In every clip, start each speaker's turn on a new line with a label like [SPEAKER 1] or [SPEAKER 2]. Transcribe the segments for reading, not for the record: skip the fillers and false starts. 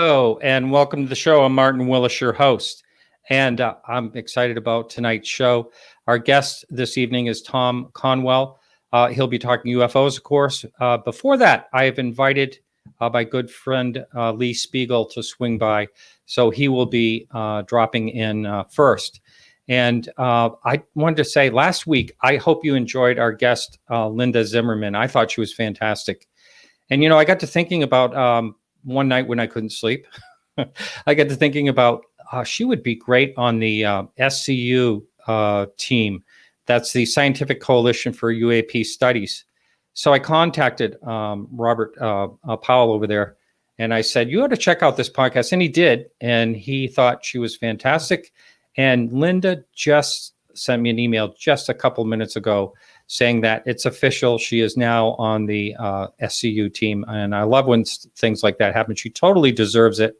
[SPEAKER 1] Hello, and welcome to the show. I'm Martin Willis, your host, and I'm excited about tonight's show. Our guest this evening is Tom Conwell. He'll be talking UFOs, of course. Before that, I have invited my good friend Lee Speigel to swing by, so he will be dropping in first. And I wanted to say last week, I hope you enjoyed our guest, Linda Zimmerman. I thought she was fantastic. And, you know, I got to thinking about one night when I couldn't sleep, I got to thinking about she would be great on the SCU team. That's the Scientific Coalition for UAP Studies. So I contacted Robert Powell over there, and I said, you ought to check out this podcast. And he did, and he thought she was fantastic. And Linda just sent me an email just a couple minutes ago saying that it's official. She is now on the SCU team. And I love when things like that happen. She totally deserves it.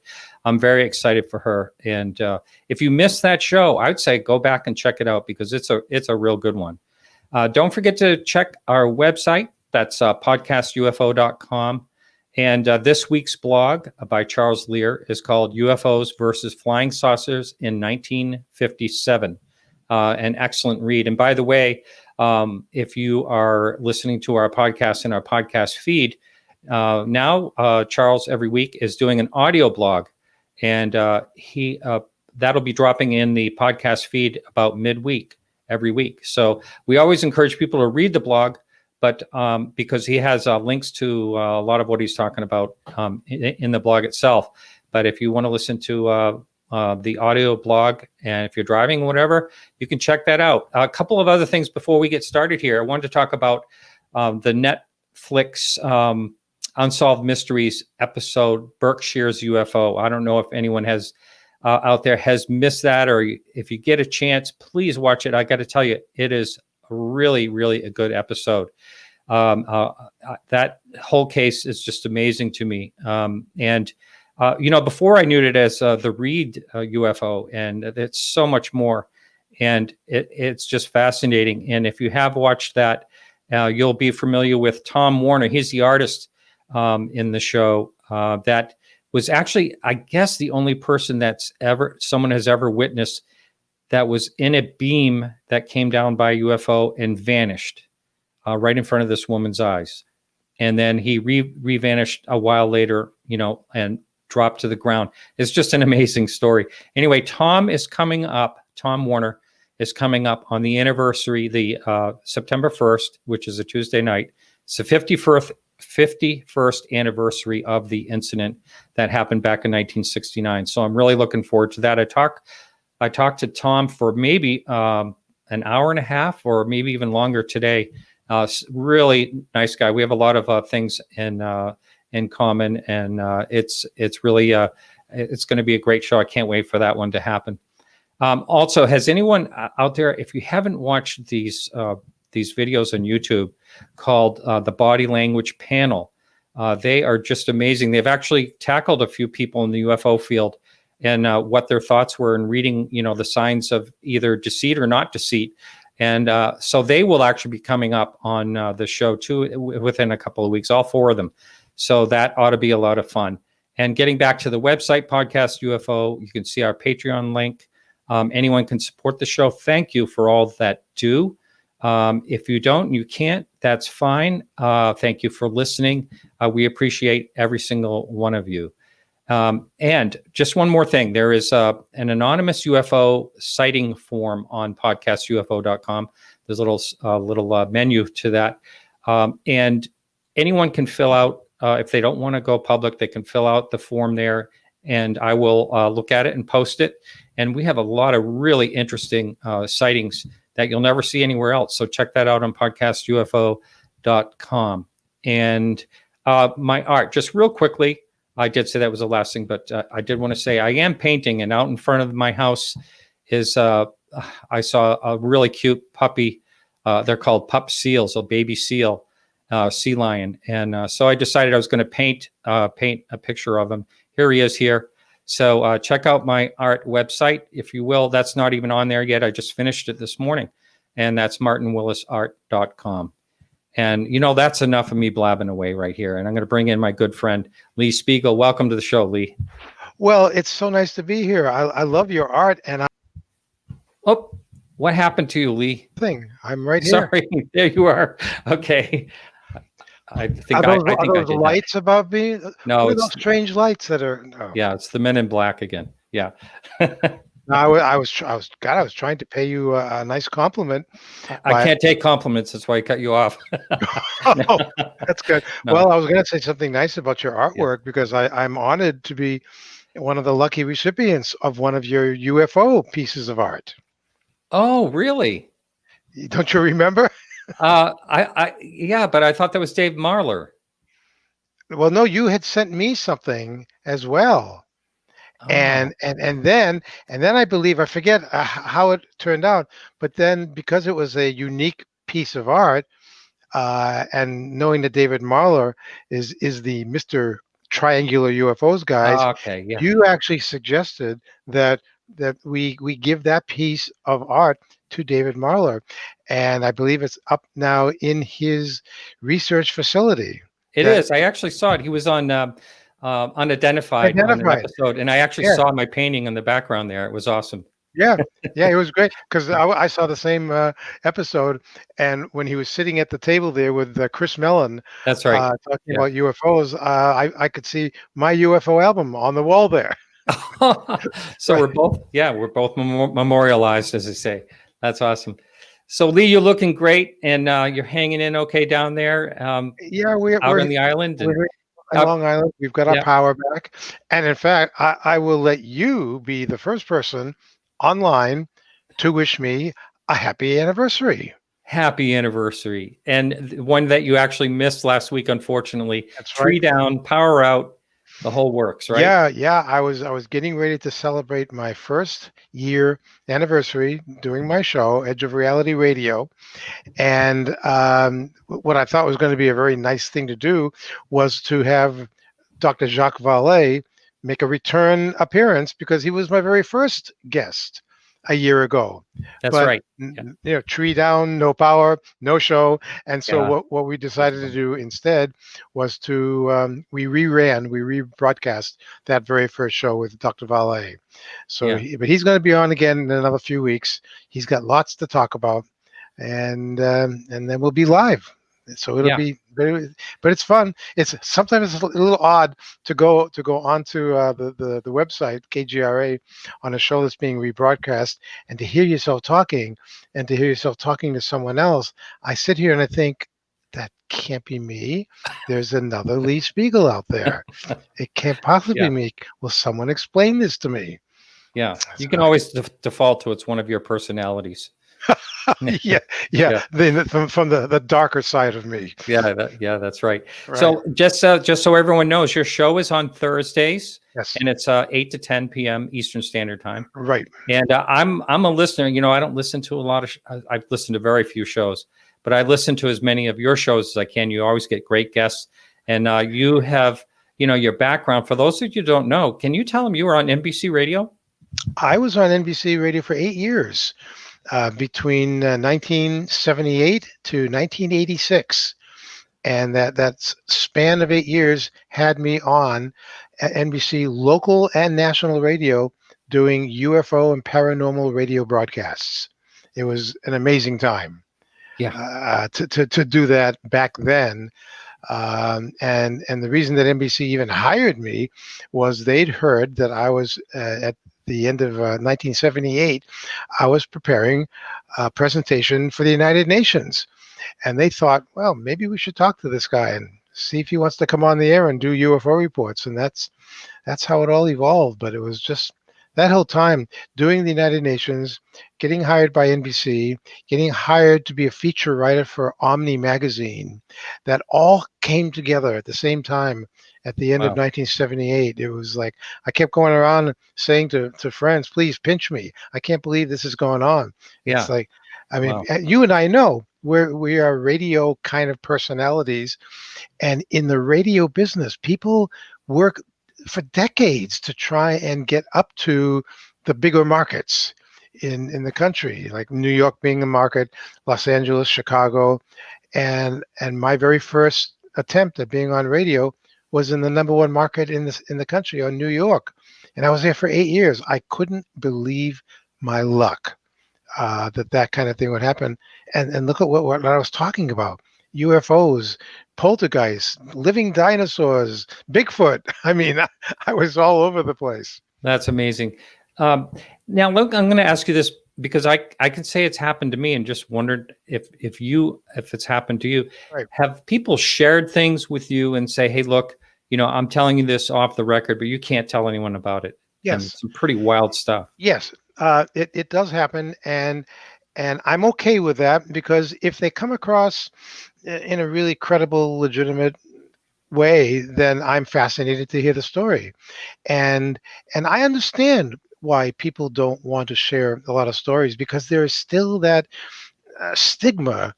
[SPEAKER 1] I'm very excited for her. And if you missed that show, I would say go back and check it out because it's a real good one. Don't forget to check our website. That's podcastufo.com. And this week's blog by Charles Lear is called UFOs versus Flying Saucers in 1957. An excellent read. And by the way, if you are listening to our podcast in our podcast feed, now Charles every week is doing an audio blog, and that'll be dropping in the podcast feed about midweek every week. So we always encourage people to read the blog, but because he has links to a lot of what he's talking about in the blog itself. But if you want to listen to the audio blog, and if you're driving, whatever, you can check that out. A couple of other things before we get started here. I wanted to talk about the Netflix Unsolved Mysteries episode, Berkshire's UFO. I don't know if anyone has out there has missed that, or if you get a chance, please watch it. I got to tell you, it is really, really a good episode. That whole case is just amazing to me. You know, before I knew it as the Reed UFO, and it's so much more, and it's just fascinating. And if you have watched that, you'll be familiar with Tom Warner. He's the artist in the show that was actually, I guess, the only person someone has ever witnessed that was in a beam that came down by a UFO and vanished right in front of this woman's eyes. And then he re-vanished a while later, you know, and dropped to the ground. It's just an amazing story. Anyway, Tom Warner is coming up on the anniversary, the September 1st, which is a Tuesday night. It's the 51st anniversary of the incident that happened back in 1969. So I'm really looking forward to that. I talked to Tom for maybe an hour and a half or maybe even longer today. Really nice guy. We have a lot of things in common, and it's really it's going to be a great show. I can't wait for that one to happen. Also, has anyone out there, if you haven't watched these videos on YouTube called the Body Language Panel, they are just amazing. They've actually tackled a few people in the UFO field and what their thoughts were in reading, you know, the signs of either deceit or not deceit. And so they will actually be coming up on the show too within a couple of weeks, all four of them. So that ought to be a lot of fun. And getting back to the website, Podcast UFO, you can see our Patreon link. Anyone can support the show. Thank you for all that do. If you don't, you can't, that's fine. Thank you for listening. We appreciate every single one of you. And just one more thing. There is an anonymous UFO sighting form on podcastufo.com. There's a little menu to that. And anyone can fill out, if they don't want to go public, they can fill out the form there, and I will look at it and post it. And we have a lot of really interesting sightings that you'll never see anywhere else. So check that out on podcastufo.com. And my art, just real quickly, I did say that was the last thing, but I did want to say I am painting, and out in front of my house is I saw a really cute puppy. They're called pup seals, a baby seal. Sea lion, and so I decided I was going to paint a picture of him. Here he is here. So check out my art website, if you will. That's not even on there yet. I just finished it this morning, and that's martinwillisart.com. And, that's enough of me blabbing away right here. And I'm going to bring in my good friend, Lee Speigel. Welcome to the show, Lee.
[SPEAKER 2] Well, it's so nice to be here. I love your art, and
[SPEAKER 1] Oh, what happened to you, Lee?
[SPEAKER 2] I'm right here.
[SPEAKER 1] Sorry, there you are. Okay. I think
[SPEAKER 2] Are
[SPEAKER 1] I
[SPEAKER 2] those
[SPEAKER 1] did
[SPEAKER 2] lights
[SPEAKER 1] that.
[SPEAKER 2] above me?
[SPEAKER 1] No,
[SPEAKER 2] What are
[SPEAKER 1] it's
[SPEAKER 2] those strange lights that are? No.
[SPEAKER 1] yeah, it's the Men in Black again. Yeah.
[SPEAKER 2] No, I was trying to pay you a nice compliment.
[SPEAKER 1] I can't take compliments. That's why I cut you off.
[SPEAKER 2] Oh, that's good.
[SPEAKER 1] No.
[SPEAKER 2] Well, I was going to say something nice about your
[SPEAKER 1] Yeah.
[SPEAKER 2] artwork because I'm honored to be one of the lucky recipients of one of your UFO pieces of art.
[SPEAKER 1] Oh, really?
[SPEAKER 2] Don't you remember?
[SPEAKER 1] Yeah, but I thought that was Dave Marler.
[SPEAKER 2] Well, no, you had sent me something as well.
[SPEAKER 1] Oh.
[SPEAKER 2] And then I believe I forget how it turned out, but then because it was a unique piece of art, and knowing that David Marler is the Mr. Triangular UFOs guys,
[SPEAKER 1] Okay, yeah.
[SPEAKER 2] you actually suggested that we give that piece of art to David Marler, and I believe it's up now in his research facility.
[SPEAKER 1] It is. I actually saw it. He was on Unidentified on an episode, and I actually saw my painting in the background there. It was awesome.
[SPEAKER 2] Yeah, it was great because I saw the same episode, and when he was sitting at the table there with Chris Mellon,
[SPEAKER 1] That's right,
[SPEAKER 2] talking about UFOs, I could see my UFO album on the wall there.
[SPEAKER 1] So we're both memorialized, as they say. That's awesome. So Lee, you're looking great, and you're hanging in okay down there.
[SPEAKER 2] We're
[SPEAKER 1] out on the island.
[SPEAKER 2] We're on Long Island. We've got our power back, and in fact, I will let you be the first person online to wish me a happy anniversary.
[SPEAKER 1] Happy anniversary, and one that you actually missed last week, unfortunately.
[SPEAKER 2] That's
[SPEAKER 1] Tree down, power out, the whole works, right?
[SPEAKER 2] Yeah. I was getting ready to celebrate my first year anniversary doing my show, Edge of Reality Radio. And what I thought was going to be a very nice thing to do was to have Dr. Jacques Vallée make a return appearance because he was my very first guest a year ago.
[SPEAKER 1] That's right.
[SPEAKER 2] Tree down, no power, no show. And so what we decided to do instead was to we rebroadcast that very first show with Dr. Vallée. So, but he's going to be on again in another few weeks. He's got lots to talk about, and then we'll be live. So it'll be very, but it's fun. It's sometimes it's a little odd to go onto the website KGRA on a show that's being rebroadcast and to hear yourself talking to someone else. I sit here and I think that can't be me. There's another Lee Speigel out there. It can't possibly be me. Will someone explain this to me?
[SPEAKER 1] Yeah, you can always default to it's one of your personalities.
[SPEAKER 2] Then from the darker side of me.
[SPEAKER 1] That's right. So just so everyone knows, your show is on Thursdays.
[SPEAKER 2] Yes,
[SPEAKER 1] and it's 8 to 10 p.m. Eastern Standard Time.
[SPEAKER 2] Right.
[SPEAKER 1] And I'm a listener. I don't listen to a lot of. I've listened to very few shows, but I listen to as many of your shows as I can. You always get great guests, and you have your background. For those of you who don't know, can you tell them you were on NBC Radio?
[SPEAKER 2] I was on NBC Radio for 8 years. Between 1978 to 1986, and that span of 8 years had me on NBC local and national radio doing UFO and paranormal radio broadcasts. It was an amazing time. To do that back then. And the reason that NBC even hired me was they'd heard that I was at the end of 1978, I was preparing a presentation for the United Nations. And they thought, well, maybe we should talk to this guy and see if he wants to come on the air and do UFO reports. And that's how it all evolved. But it was just that whole time doing the United Nations, getting hired by NBC, getting hired to be a feature writer for Omni magazine, that all came together at the same time at the end of 1978. It was like I kept going around saying to friends, please pinch me. I can't believe this is going on. It's like, I mean, you and I know we are radio kind of personalities. And in the radio business, people work for decades to try and get up to the bigger markets in the country, like New York being a market, Los Angeles, Chicago. and my very first attempt at being on radio was in the number one market in the country, on New York, and I was there for 8 years. I couldn't believe my luck that kind of thing would happen. And look at what I was talking about: UFOs, poltergeists, living dinosaurs, Bigfoot. I mean, I was all over the place.
[SPEAKER 1] That's amazing. Now, look, I'm going to ask you this because I can say it's happened to me, and just wondered if it's happened to you.
[SPEAKER 2] Right.
[SPEAKER 1] Have people shared things with you and say, "Hey, look, I'm telling you this off the record, but you can't tell anyone about it."
[SPEAKER 2] Yes,
[SPEAKER 1] and some pretty wild stuff.
[SPEAKER 2] Yes, it does happen, and I'm okay with that, because if they come across in a really credible, legitimate way, then I'm fascinated to hear the story, and I understand why people don't want to share a lot of stories, because there is still that stigma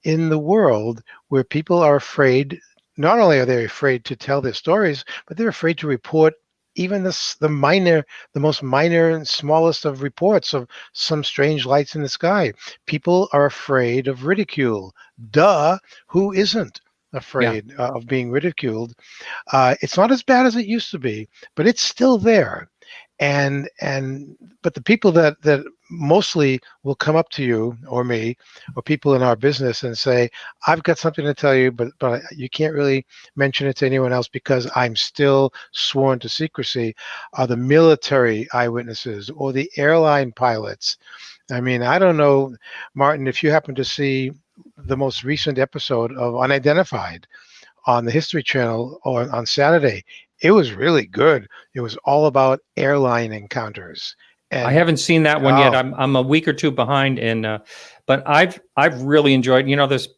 [SPEAKER 2] in the world where people are afraid. Not only are they afraid to tell their stories, but they're afraid to report even the most minor and smallest of reports of some strange lights in the sky. People are afraid of ridicule. Duh, who isn't afraid of being ridiculed? It's not as bad as it used to be, but it's still there. But the people that mostly will come up to you or me or people in our business and say, "I've got something to tell you, but you can't really mention it to anyone else because I'm still sworn to secrecy," are the military eyewitnesses or the airline pilots. I mean, I don't know, Martin, if you happen to see the most recent episode of Unidentified on the History Channel on Saturday. It was really good. It was all about airline encounters. And
[SPEAKER 1] I haven't seen that one yet. I'm a week or two behind, but I've really enjoyed. This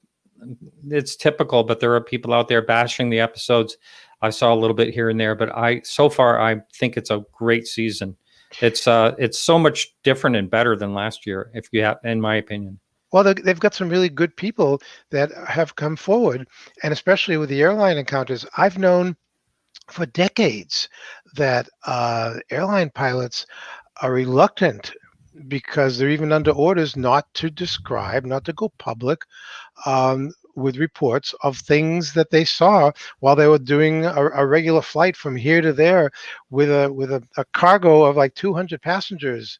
[SPEAKER 1] it's typical, but there are people out there bashing the episodes. I saw a little bit here and there, but so far I think it's a great season. It's so much different and better than last year, in my opinion.
[SPEAKER 2] Well, they've got some really good people that have come forward, and especially with the airline encounters, I've known for decades that airline pilots are reluctant, because they're even under orders not to describe, not to go public with reports of things that they saw while they were doing a regular flight from here to there with a cargo of like 200 passengers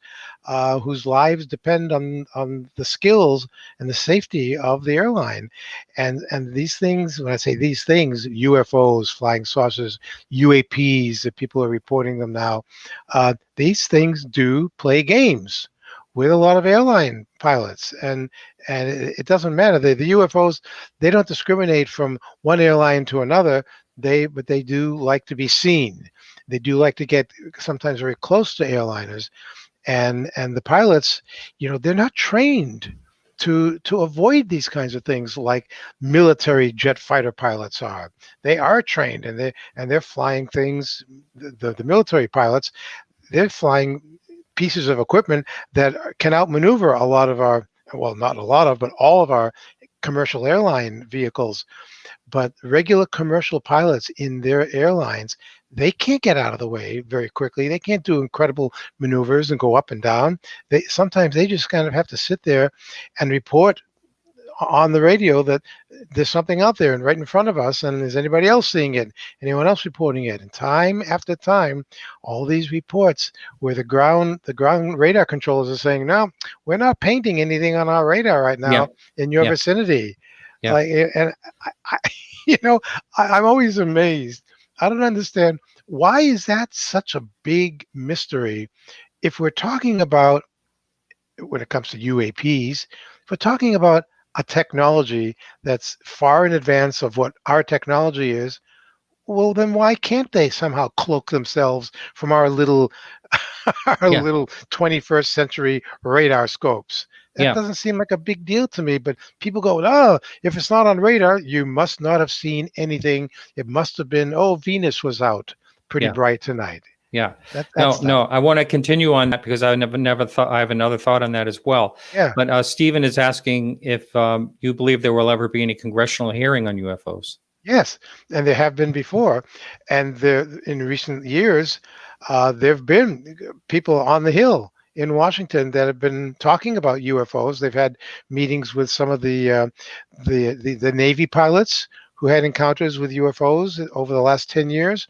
[SPEAKER 2] whose lives depend on the skills and the safety of the airline. And these things, when I say these things, UFOs, flying saucers, UAPs, that people are reporting them now, these things do play games with a lot of airline pilots, and it doesn't matter. The UFOs, they don't discriminate from one airline to another. But they do like to be seen. They do like to get sometimes very close to airliners, and the pilots, they're not trained to avoid these kinds of things like military jet fighter pilots are. They are trained, and they're flying things. The military pilots, they're flying pieces of equipment that can outmaneuver a lot of our, well, not a lot of, but all of our commercial airline vehicles. But regular commercial pilots in their airlines, they can't get out of the way very quickly. They can't do incredible maneuvers and go up and down. Sometimes they just kind of have to sit there and report on the radio that there's something out there and right in front of us, and is anybody else seeing it? Anyone else reporting it? And time after time, all these reports where the ground radar controllers are saying, "No, we're not painting anything on our radar right now in your vicinity."
[SPEAKER 1] Yeah.
[SPEAKER 2] And I'm always amazed. I don't understand, why is that such a big mystery? If we're talking about, when it comes to UAPs, if we're talking about a technology that's far in advance of what our technology is, well, then why can't they somehow cloak themselves from our little little 21st century radar scopes? That doesn't seem like a big deal to me, but people go, "Oh, if it's not on radar, you must not have seen anything. It must have been, Venus was out pretty bright tonight."
[SPEAKER 1] Yeah. No, I want to continue on that, because I never thought, I have another thought on that as well.
[SPEAKER 2] Yeah.
[SPEAKER 1] But Stephen is asking if you believe there will ever be any congressional hearing on UFOs.
[SPEAKER 2] Yes, and there have been before, and in recent years, there have been people on the Hill in Washington that have been talking about UFOs. They've had meetings with some of the Navy pilots who had encounters with UFOs over the last 10 years,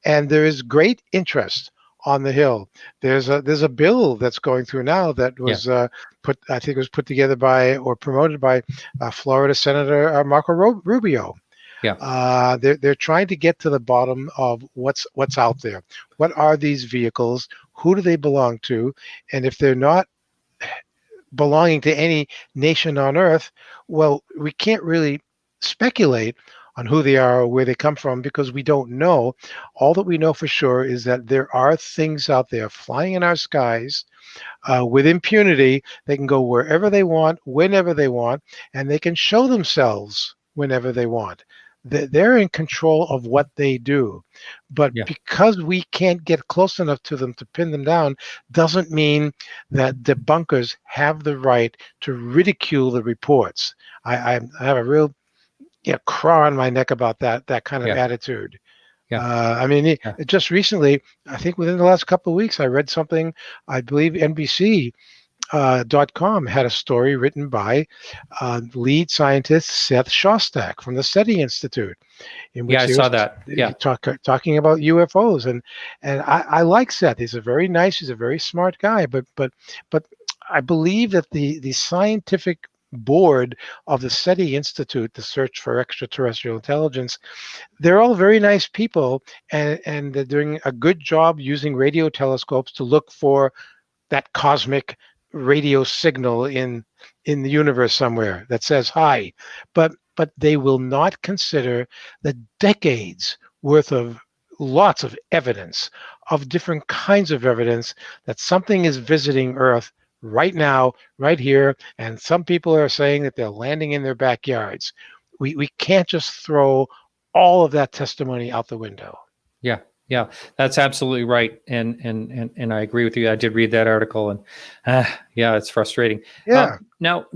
[SPEAKER 2] and there is great interest on the Hill. There's a bill that's going through now that was I think it was put together by or promoted by Florida Senator Marco Rubio.
[SPEAKER 1] Yeah.
[SPEAKER 2] They're trying to get to the bottom of what's out there. What are these vehicles? Who do they belong to? And if they're not belonging to any nation on Earth, well, we can't really speculate on who they are or where they come from because we don't know. All that we know for sure is that there are things out there flying in our skies with impunity. They can go wherever they want, whenever they want, and they can show themselves whenever they want. They're in control of what they do. But because we can't get close enough to them to pin them down, doesn't mean that debunkers have the right to ridicule the reports. I have a real craw on my neck about that kind of attitude. I mean, just recently, I think within the last couple of weeks, I read something, I believe NBC.com had a story written by lead scientist Seth Shostak from the SETI Institute. In which
[SPEAKER 1] I saw that.
[SPEAKER 2] Talking about UFOs, and I like Seth. He's a very smart guy. But I believe that the scientific board of the SETI Institute, the Search for Extraterrestrial Intelligence, they're all very nice people, and they're doing a good job using radio telescopes to look for that cosmic radio signal in the universe somewhere that says hi. But they will not consider the decades worth of lots of evidence, of different kinds of evidence, that something is visiting Earth right now, right here, and some people are saying that they're landing in their backyards. We can't just throw all of that testimony out the window.
[SPEAKER 1] Yeah, that's absolutely right, and I agree with you. I did read that article, and it's frustrating.
[SPEAKER 2] Yeah.
[SPEAKER 1] Now,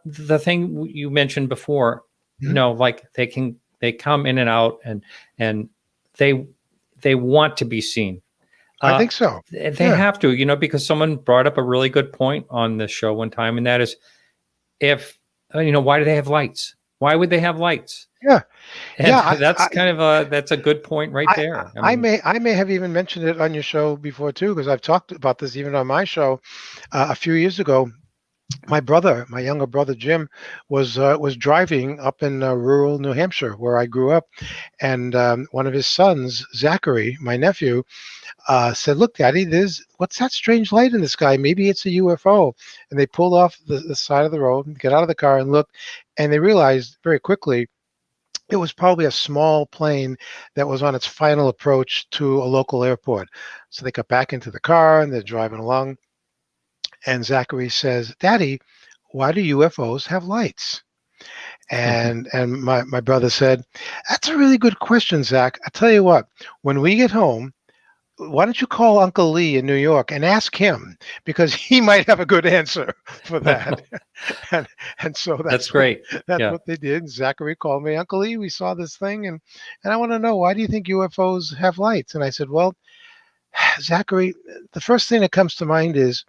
[SPEAKER 1] the thing you mentioned before, like they come in and out, and they want to be seen.
[SPEAKER 2] I think so.
[SPEAKER 1] They have to, because someone brought up a really good point on this show one time, and that is, if why do they have lights? Why would they have lights?
[SPEAKER 2] Yeah,
[SPEAKER 1] and that's a good point right there.
[SPEAKER 2] I may have even mentioned it on your show before too, because I've talked about this even on my show a few years ago. My younger brother Jim, was driving up in rural New Hampshire where I grew up, and one of his sons, Zachary, my nephew, said, "Look, Daddy, what's that strange light in the sky? Maybe it's a UFO." And they pulled off the side of the road and got out of the car and looked, and they realized very quickly it was probably a small plane that was on its final approach to a local airport. So they got back into the car and they're driving along. And Zachary says, "Daddy, why do UFOs have lights?" And my brother said, "That's a really good question, Zach. I tell you what, when we get home, why don't you call Uncle Lee in New York and ask him, because he might have a good answer for that." and so
[SPEAKER 1] that's great.
[SPEAKER 2] That's what they did. Zachary called me, "Uncle Lee, we saw this thing, and I want to know, why do you think UFOs have lights?" And I said, "Well, Zachary, the first thing that comes to mind is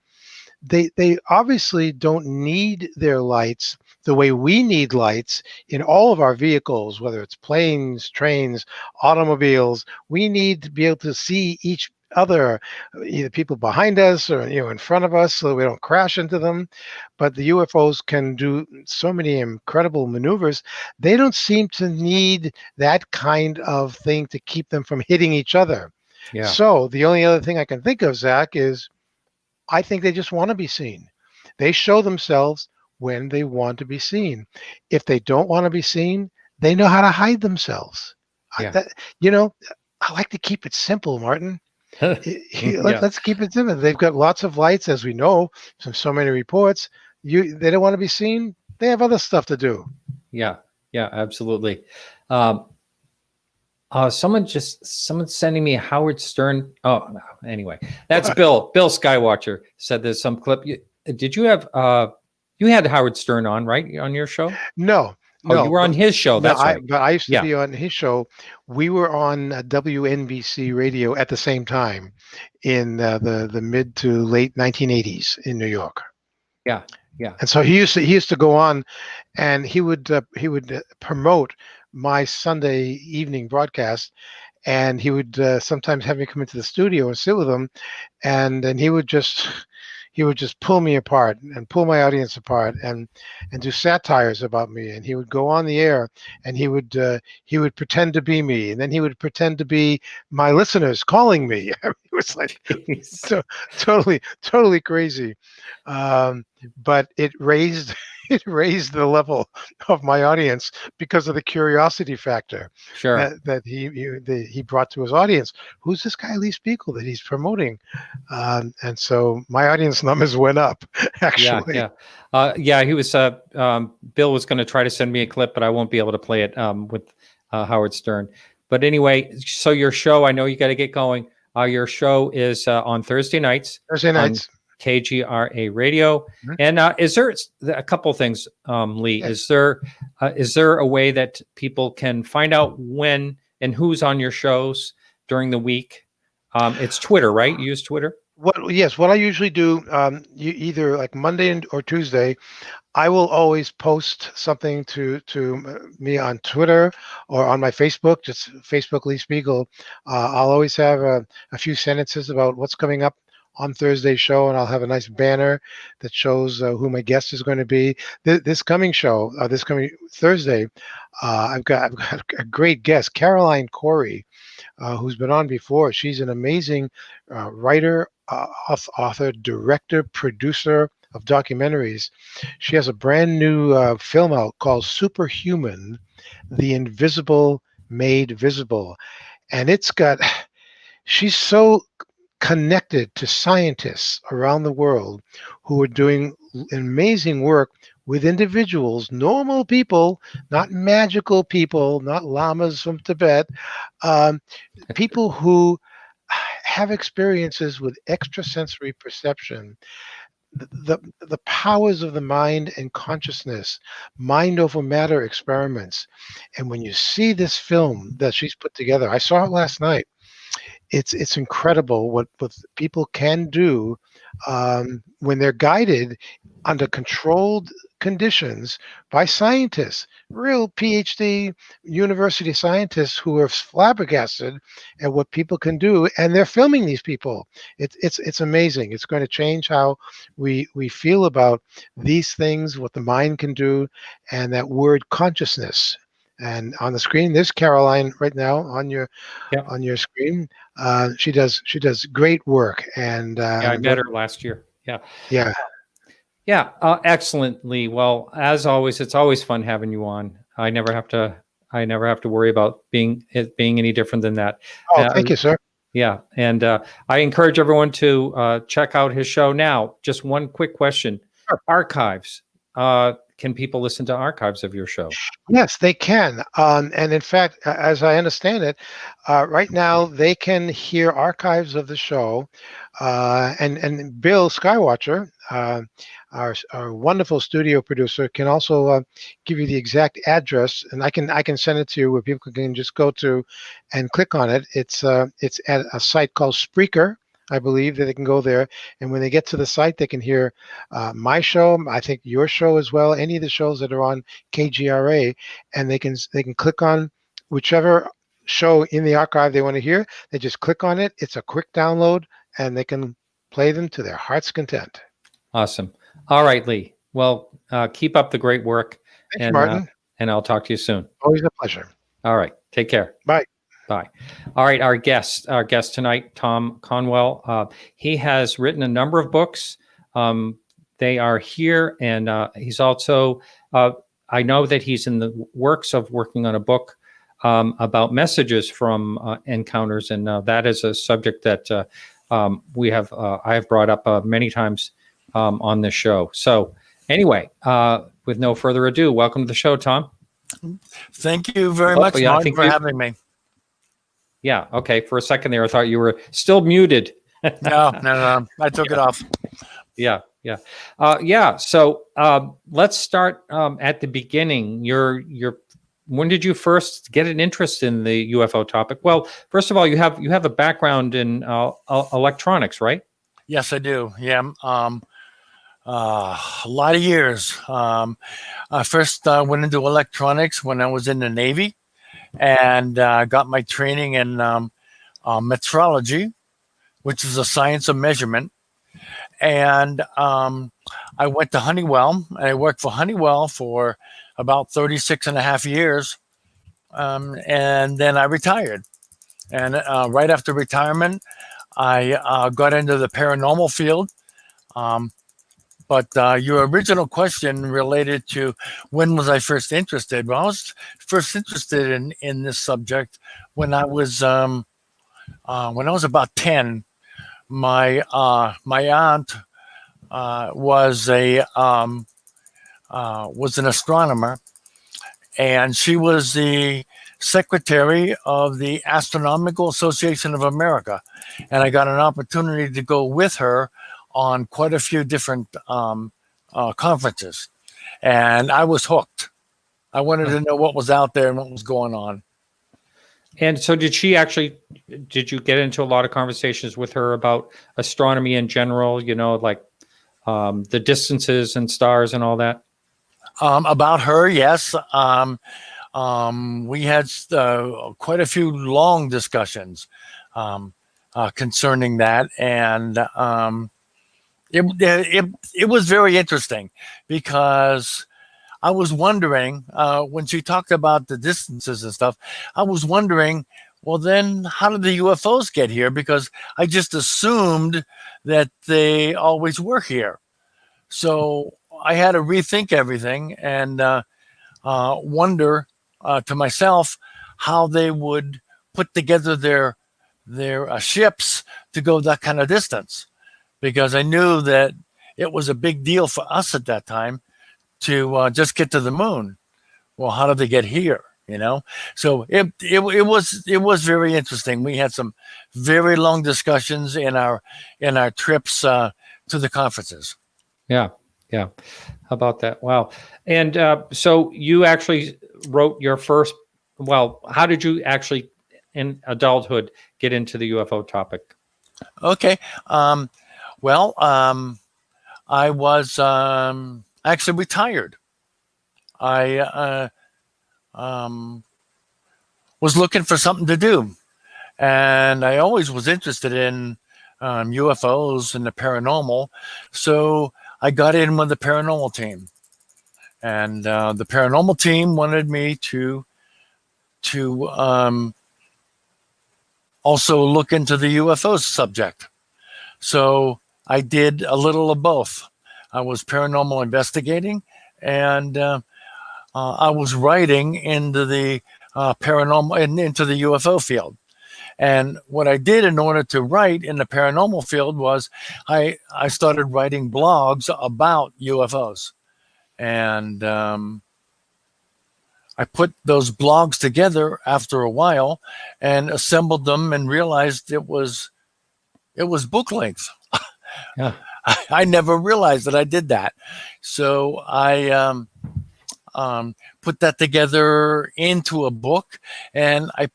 [SPEAKER 2] they obviously don't need their lights the way we need lights in all of our vehicles, whether it's planes, trains, automobiles. We need to be able to see each other, either people behind us or in front of us, so we don't crash into them. But the UFOs can do so many incredible maneuvers. They don't seem to need that kind of thing to keep them from hitting each other."
[SPEAKER 1] Yeah.
[SPEAKER 2] So the only other thing I can think of, Zach, is I think they just want to be seen. They show themselves when they want to be seen. If they don't want to be seen, they know how to hide themselves.
[SPEAKER 1] Yeah.
[SPEAKER 2] I like to keep it simple, Martin. Let's keep it simple. They've got lots of lights, as we know from so many reports. They don't want to be seen. They have other stuff to do.
[SPEAKER 1] Yeah, absolutely. Someone's sending me a Howard Stern. Oh, no. Anyway, that's Bill Skywatcher said there's some clip. Did you have, you had Howard Stern on, right? On your show?
[SPEAKER 2] No,
[SPEAKER 1] Oh, you were on his show. That's right.
[SPEAKER 2] But I used to
[SPEAKER 1] Yeah.
[SPEAKER 2] be on his show. We were on WNBC radio at the same time in the mid to late 1980s in New York.
[SPEAKER 1] Yeah. Yeah.
[SPEAKER 2] And so he used to go on, and he would promote my Sunday evening broadcast, and he would sometimes have me come into the studio and sit with him, and then he would just pull me apart and pull my audience apart and do satires about me. And he would go on the air, and he would pretend to be me, and then he would pretend to be my listeners calling me. I mean, it was like totally crazy. But it raised the level of my audience because of the curiosity factor
[SPEAKER 1] Sure.
[SPEAKER 2] that he brought to his audience. Who's this guy Lee Speigel that he's promoting? And so my audience numbers went up, actually.
[SPEAKER 1] Yeah. He was. Bill was going to try to send me a clip, but I won't be able to play it with Howard Stern. But anyway, so your show, I know you got to get going. Your show is on Thursday nights. KGRA Radio.
[SPEAKER 2] Mm-hmm.
[SPEAKER 1] And is there a couple things, Lee?
[SPEAKER 2] Yes.
[SPEAKER 1] Is there a way that people can find out when and who's on your shows during the week? It's Twitter, right? You use Twitter?
[SPEAKER 2] What I usually do, either like Monday or Tuesday, I will always post something to me on Twitter or on my Facebook, just Facebook Lee Speigel. I'll always have a few sentences about what's coming up on Thursday's show, and I'll have a nice banner that shows who my guest is going to be. This coming Thursday, I've got a great guest, Caroline Corey, who's been on before. She's an amazing writer, author, director, producer of documentaries. She has a brand new film out called Superhuman: The Invisible Made Visible. And she's so connected to scientists around the world who are doing amazing work with individuals, normal people, not magical people, not lamas from Tibet, people who have experiences with extrasensory perception, the powers of the mind and consciousness, mind over matter experiments. And when you see this film that she's put together, I saw it last night. It's incredible what people can do when they're guided under controlled conditions by scientists, real PhD university scientists who are flabbergasted at what people can do, and they're filming these people. It's amazing. It's going to change how we feel about these things, what the mind can do, and that word consciousness. And on the screen, there's Caroline right now on your screen. She does great work, and
[SPEAKER 1] I met her last year.
[SPEAKER 2] Yeah.
[SPEAKER 1] Excellently. Well, as always, it's always fun having you on. I never have to worry about being any different than that.
[SPEAKER 2] Oh, thank you, sir.
[SPEAKER 1] Yeah, and I encourage everyone to check out his show. Now, just one quick question:
[SPEAKER 2] Sure.
[SPEAKER 1] Archives. Can people listen to archives of your show?
[SPEAKER 2] Yes, they can. And in fact, as I understand it, right now they can hear archives of the show. And Bill Skywatcher, our wonderful studio producer, can also give you the exact address, and I can send it to you where people can just go to and click on it. It's at a site called Spreaker, I believe, that they can go there, and when they get to the site, they can hear my show, I think your show as well, any of the shows that are on KGRA, and they can click on whichever show in the archive they want to hear. They just click on it. It's a quick download, and they can play them to their heart's content.
[SPEAKER 1] Awesome. All right, Lee. Well, keep up the great work.
[SPEAKER 2] Thanks, Martin.
[SPEAKER 1] And I'll talk to you soon.
[SPEAKER 2] Always a pleasure.
[SPEAKER 1] All right. Take care.
[SPEAKER 2] Bye.
[SPEAKER 1] Bye. All right. Our guest tonight, Tom Conwell. He has written a number of books. They are here, and he's also, I know that he's in the works of working on a book about messages from encounters, and that is a subject that I have brought up many times on this show. So anyway, with no further ado, welcome to the show, Tom.
[SPEAKER 3] Thank you very much, Martin, for having me.
[SPEAKER 1] Yeah. Okay. For a second there, I thought you were still muted.
[SPEAKER 3] No. I took it off.
[SPEAKER 1] Yeah. Yeah. Yeah. So let's start at the beginning. When did you first get an interest in the UFO topic? Well, first of all, you have a background in electronics, right?
[SPEAKER 3] Yes, I do. Yeah. A lot of years. I first went into electronics when I was in the Navy, and got my training in metrology, which is a science of measurement. And I went to Honeywell, and I worked for Honeywell for about 36 and a half years. And then I retired. And right after retirement, I got into the paranormal field. But your original question related to when was I first interested? Well, I was first interested in this subject when I was about 10. My aunt was an astronomer, and she was the secretary of the Astronomical Association of America, and I got an opportunity to go with her on quite a few different conferences, and I was hooked. I wanted to know what was out there and what was going on.
[SPEAKER 1] And so did you get into a lot of conversations with her about astronomy in general, like the distances and stars and all that?
[SPEAKER 3] About her, yes. We had quite a few long discussions concerning that, and it was very interesting because I was wondering when she talked about the distances and stuff. I was wondering, well, then how did the UFOs get here? Because I just assumed that they always were here. So I had to rethink everything and wonder to myself how they would put together their ships to go that kind of distance, because I knew that it was a big deal for us at that time to just get to the moon. Well, how did they get here? So it was very interesting. We had some very long discussions in our trips to the conferences.
[SPEAKER 1] Yeah. How about that? Wow. And so you actually wrote your first. Well, how did you actually, in adulthood, get into the UFO topic?
[SPEAKER 3] Okay. Well, I was actually retired. I was looking for something to do, and I always was interested in UFOs and the paranormal. So I got in with the paranormal team, and the paranormal team wanted me to also look into the UFO subject. So I did a little of both. I was paranormal investigating, and I was writing into the paranormal and into the UFO field. And what I did in order to write in the paranormal field was I started writing blogs about UFOs. And I put those blogs together after a while and assembled them and realized it was book length.
[SPEAKER 1] Yeah.
[SPEAKER 3] I never realized that I did that. So I put that together into a book, and I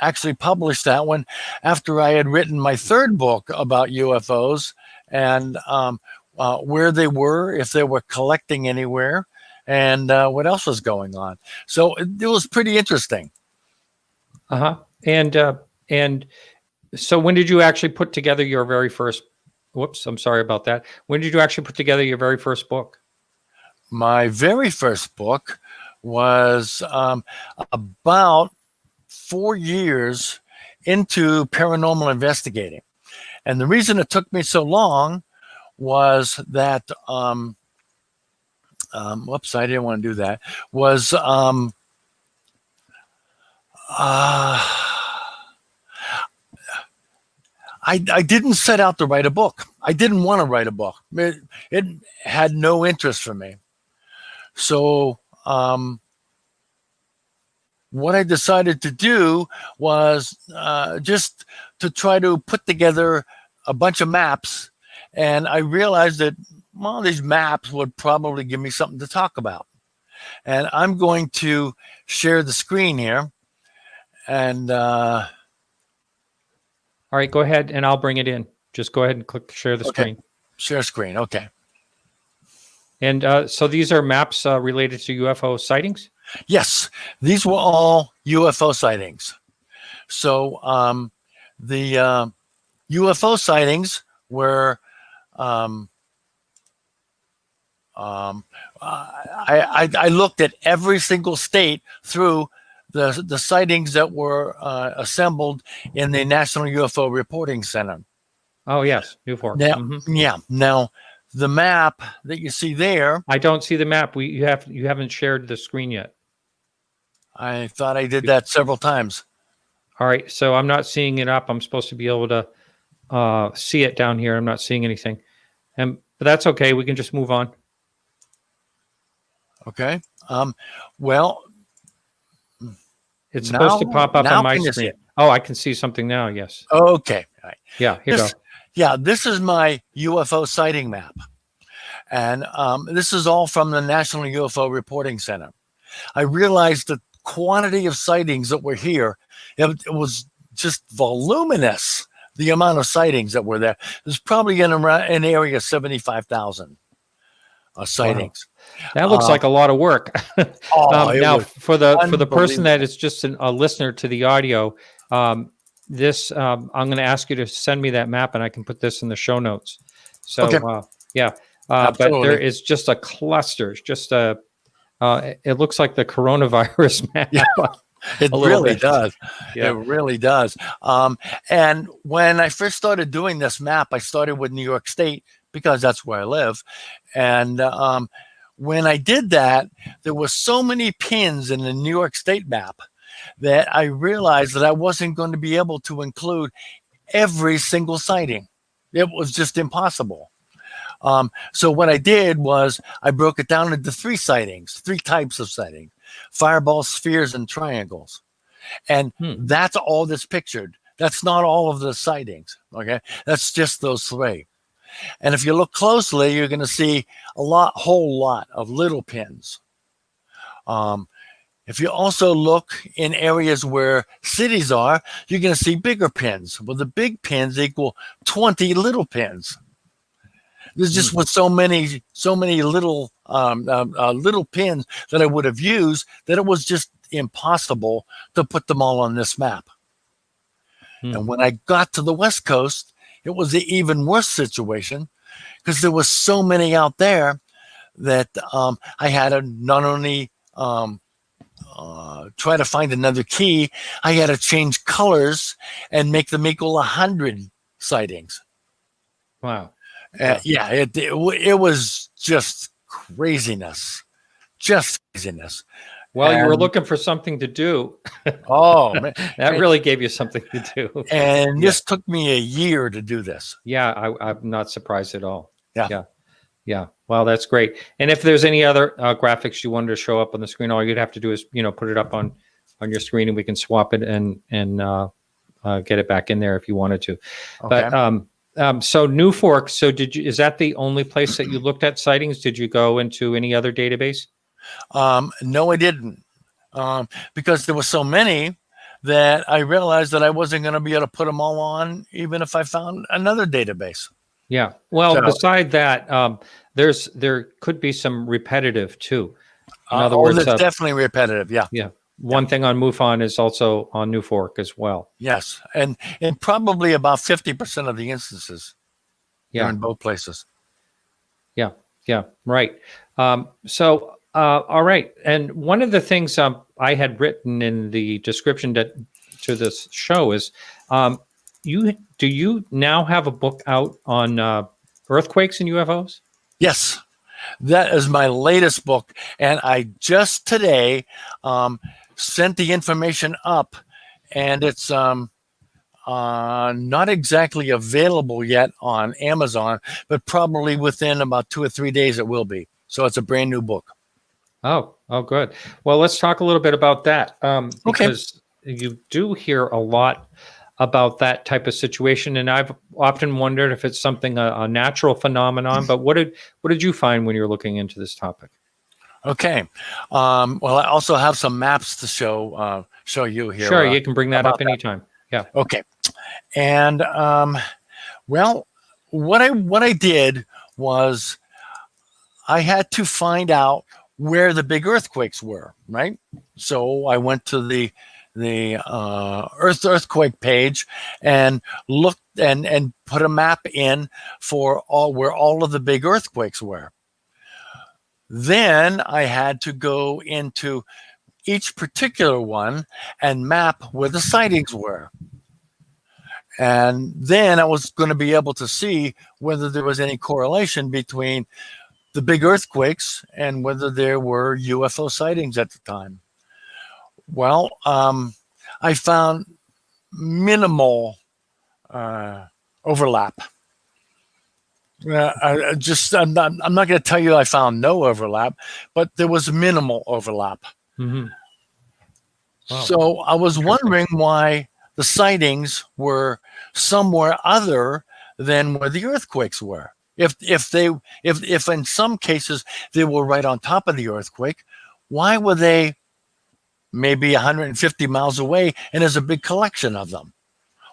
[SPEAKER 3] actually published that one after I had written my third book about UFOs and where they were, if they were collecting anywhere, and what else was going on. So it was pretty interesting.
[SPEAKER 1] And so when did you actually put together your very first? Whoops, I'm sorry about that. When did you actually put together your very first book?
[SPEAKER 3] My very first book was about 4 years into paranormal investigating. And the reason it took me so long was that, whoops, I didn't want to do that, was I didn't set out to write a book. I didn't want to write a book. It had no interest for me. So what I decided to do was just to try to put together a bunch of maps And I realized that, well, these maps would probably give me something to talk about. And I'm going to share the screen here. And
[SPEAKER 1] All right, go ahead and I'll bring it in. Just go ahead and click share the screen.
[SPEAKER 3] Share screen. Okay.
[SPEAKER 1] And so these are maps related to UFO sightings?
[SPEAKER 3] Yes, these were all UFO sightings. So the UFO sightings were I looked at every single state through the sightings that were assembled in the National UFO Reporting Center.
[SPEAKER 1] Oh, yes, Newport.
[SPEAKER 3] Now, yeah. Now, the map that you see there.
[SPEAKER 1] I don't see the map. You haven't shared the screen yet.
[SPEAKER 3] I thought I did that several times.
[SPEAKER 1] All right, so I'm not seeing it up. I'm supposed to be able to see it down here. I'm not seeing anything, but that's okay. We can just move on.
[SPEAKER 3] Okay. Well,
[SPEAKER 1] it's supposed to pop up on my screen. Oh, I can see something now. Yes.
[SPEAKER 3] Okay. All right.
[SPEAKER 1] Yeah. Here you go.
[SPEAKER 3] Yeah, this is my UFO sighting map. And this is all from the National UFO Reporting Center. I realized the quantity of sightings that were here, it was just voluminous, the amount of sightings that were there. There's probably in an area of 75,000 sightings.
[SPEAKER 1] Wow. That looks like a lot of work. Now, for the person that is just a listener to the audio, I'm going to ask you to send me that map, and I can put this in the show notes. So,
[SPEAKER 3] okay.
[SPEAKER 1] Yeah, but there is just a cluster. Just it looks like the coronavirus map.
[SPEAKER 3] Yeah, it really does. Yeah. It really does. And when I first started doing this map, I started with New York State because that's where I live. And when I did that, there were so many pins in the New York State map that I realized that I wasn't going to be able to include every single sighting. It was just impossible. So what I did was I broke it down into three types of sightings: fireballs, spheres, and triangles. And that's all that's pictured. That's not all of the sightings. Okay. That's just those three. And if you look closely, you're going to see a whole lot of little pins. If you also look in areas where cities are, you're going to see bigger pins. Well, the big pins equal 20 little pins. There's just was so many little little pins that I would have used that it was just impossible to put them all on this map. And when I got to the West Coast, it was an even worse situation because there was so many out there that I had to not only try to find another key, I had to change colors and make them equal 100 sightings.
[SPEAKER 1] Wow.
[SPEAKER 3] Yeah, it was just craziness.
[SPEAKER 1] Well, you were looking for something to do.
[SPEAKER 3] Oh, man.
[SPEAKER 1] That really gave you something to do.
[SPEAKER 3] And this took me a year to do this.
[SPEAKER 1] Yeah, I'm not surprised at all.
[SPEAKER 3] Yeah.
[SPEAKER 1] Well, that's great. And if there's any other graphics you wanted to show up on the screen, all you'd have to do is, put it up on your screen, and we can swap it and get it back in there if you wanted to.
[SPEAKER 3] Okay.
[SPEAKER 1] But so New Fork. So is that the only place that you looked at sightings? Did you go into any other database?
[SPEAKER 3] No, I didn't, because there were so many that I realized that I wasn't going to be able to put them all on, even if I found another database.
[SPEAKER 1] Yeah. Well, beside that, there could be some repetitive too. In other words,
[SPEAKER 3] there's definitely repetitive. Yeah.
[SPEAKER 1] Yeah. One thing on MUFON is also on New Fork as well.
[SPEAKER 3] Yes, and probably about 50% of the instances. Yeah, in both places.
[SPEAKER 1] Yeah. Right. So. All right. And one of the things I had written in the description to this show is, do you now have a book out on earthquakes and UFOs?
[SPEAKER 3] Yes, that is my latest book, and I just today sent the information up, and it's not exactly available yet on Amazon, but probably within about 2 or 3 days it will be. So it's a brand new book.
[SPEAKER 1] Oh, good. Well, let's talk a little bit about that. Because you do hear a lot about that type of situation, and I've often wondered if it's something a natural phenomenon. But what did you find when you were looking into this topic?
[SPEAKER 3] Okay. Well, I also have some maps to show you here.
[SPEAKER 1] Sure, you can bring that up anytime. Yeah.
[SPEAKER 3] Okay. And well, what I did was I had to find out where the big earthquakes were, right? So I went to the earthquake page and looked and put a map in for where all of the big earthquakes were. Then I had to go into each particular one and map where the sightings were. And then I was going to be able to see whether there was any correlation between the big earthquakes and whether there were UFO sightings at the time. Well, I found minimal overlap. I'm not going to tell you I found no overlap, but there was minimal overlap.
[SPEAKER 1] Mm-hmm. Wow.
[SPEAKER 3] So I was wondering why the sightings were somewhere other than where the earthquakes were. If in some cases they were right on top of the earthquake, why were they maybe 150 miles away and there's a big collection of them?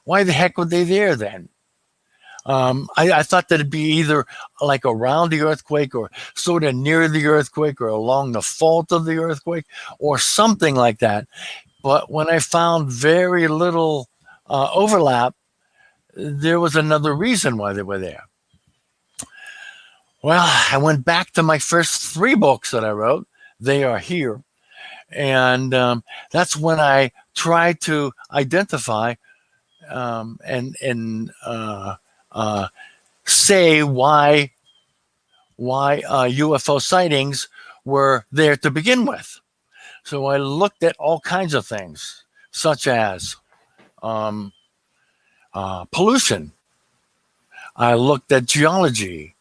[SPEAKER 3] Why the heck were they there then? I thought that it'd be either like around the earthquake or sort of near the earthquake or along the fault of the earthquake or something like that. But when I found very little overlap, there was another reason why they were there. Well, I went back to my first 3 books that I wrote. They are here. And that's when I tried to identify and say why UFO sightings were there to begin with. So I looked at all kinds of things, such as pollution. I looked at geology.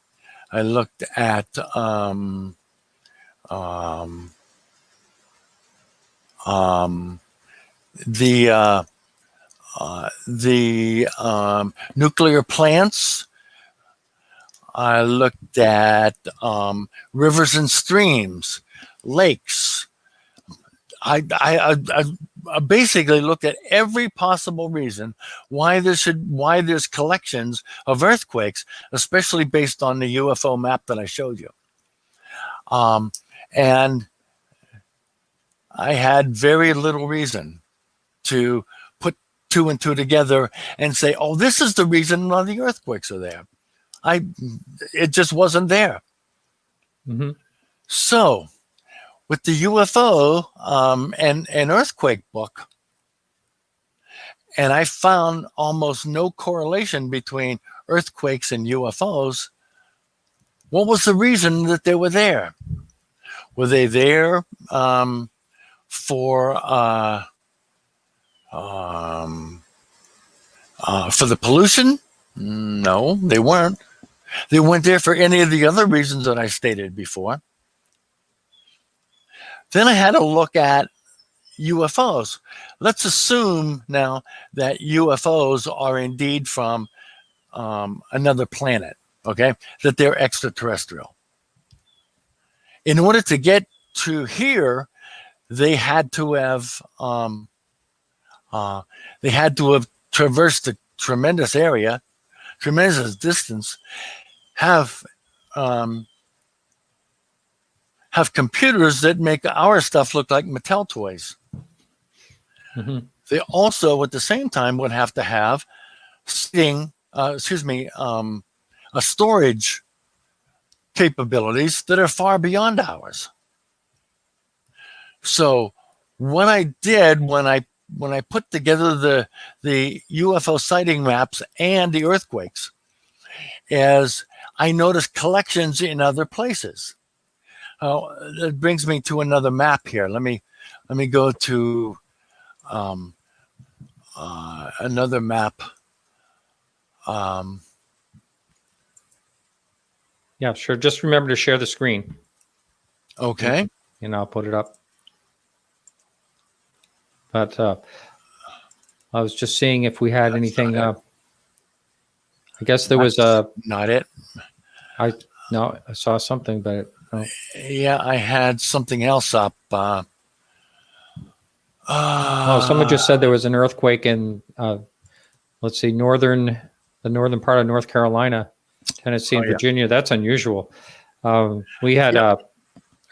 [SPEAKER 3] I looked at the nuclear plants. I looked at rivers and streams, lakes. I basically looked at every possible reason why there's collections of earthquakes, especially based on the UFO map that I showed you. And I had very little reason to put 2 and 2 together and say, oh, this is the reason why the earthquakes are there. It just wasn't there.
[SPEAKER 1] Mm-hmm.
[SPEAKER 3] So with the UFO and earthquake book, and I found almost no correlation between earthquakes and UFOs. What was the reason that they were there? Were they there for the pollution? No, they weren't. They weren't there for any of the other reasons that I stated before. Then I had to look at UFOs. Let's assume now that UFOs are indeed from another planet, okay? That they're extraterrestrial. In order to get to here, they had to have traversed a tremendous area, tremendous distance, have computers that make our stuff look like Mattel toys.
[SPEAKER 1] Mm-hmm.
[SPEAKER 3] They also, at the same time, would have to have a storage capabilities that are far beyond ours. So what I did when I put together the UFO sighting maps and the earthquakes is I noticed collections in other places. That brings me to another map here. Let me go to another map.
[SPEAKER 1] Yeah, sure. Just remember to share the screen.
[SPEAKER 3] Okay.
[SPEAKER 1] And I'll put it up. But I was just seeing if we had anything. I guess there was a.
[SPEAKER 3] Not it.
[SPEAKER 1] I saw something, but no.
[SPEAKER 3] Yeah, I had something else up.
[SPEAKER 1] Someone just said there was an earthquake in, let's see, the northern part of North Carolina, Tennessee, and Virginia. That's unusual. We had a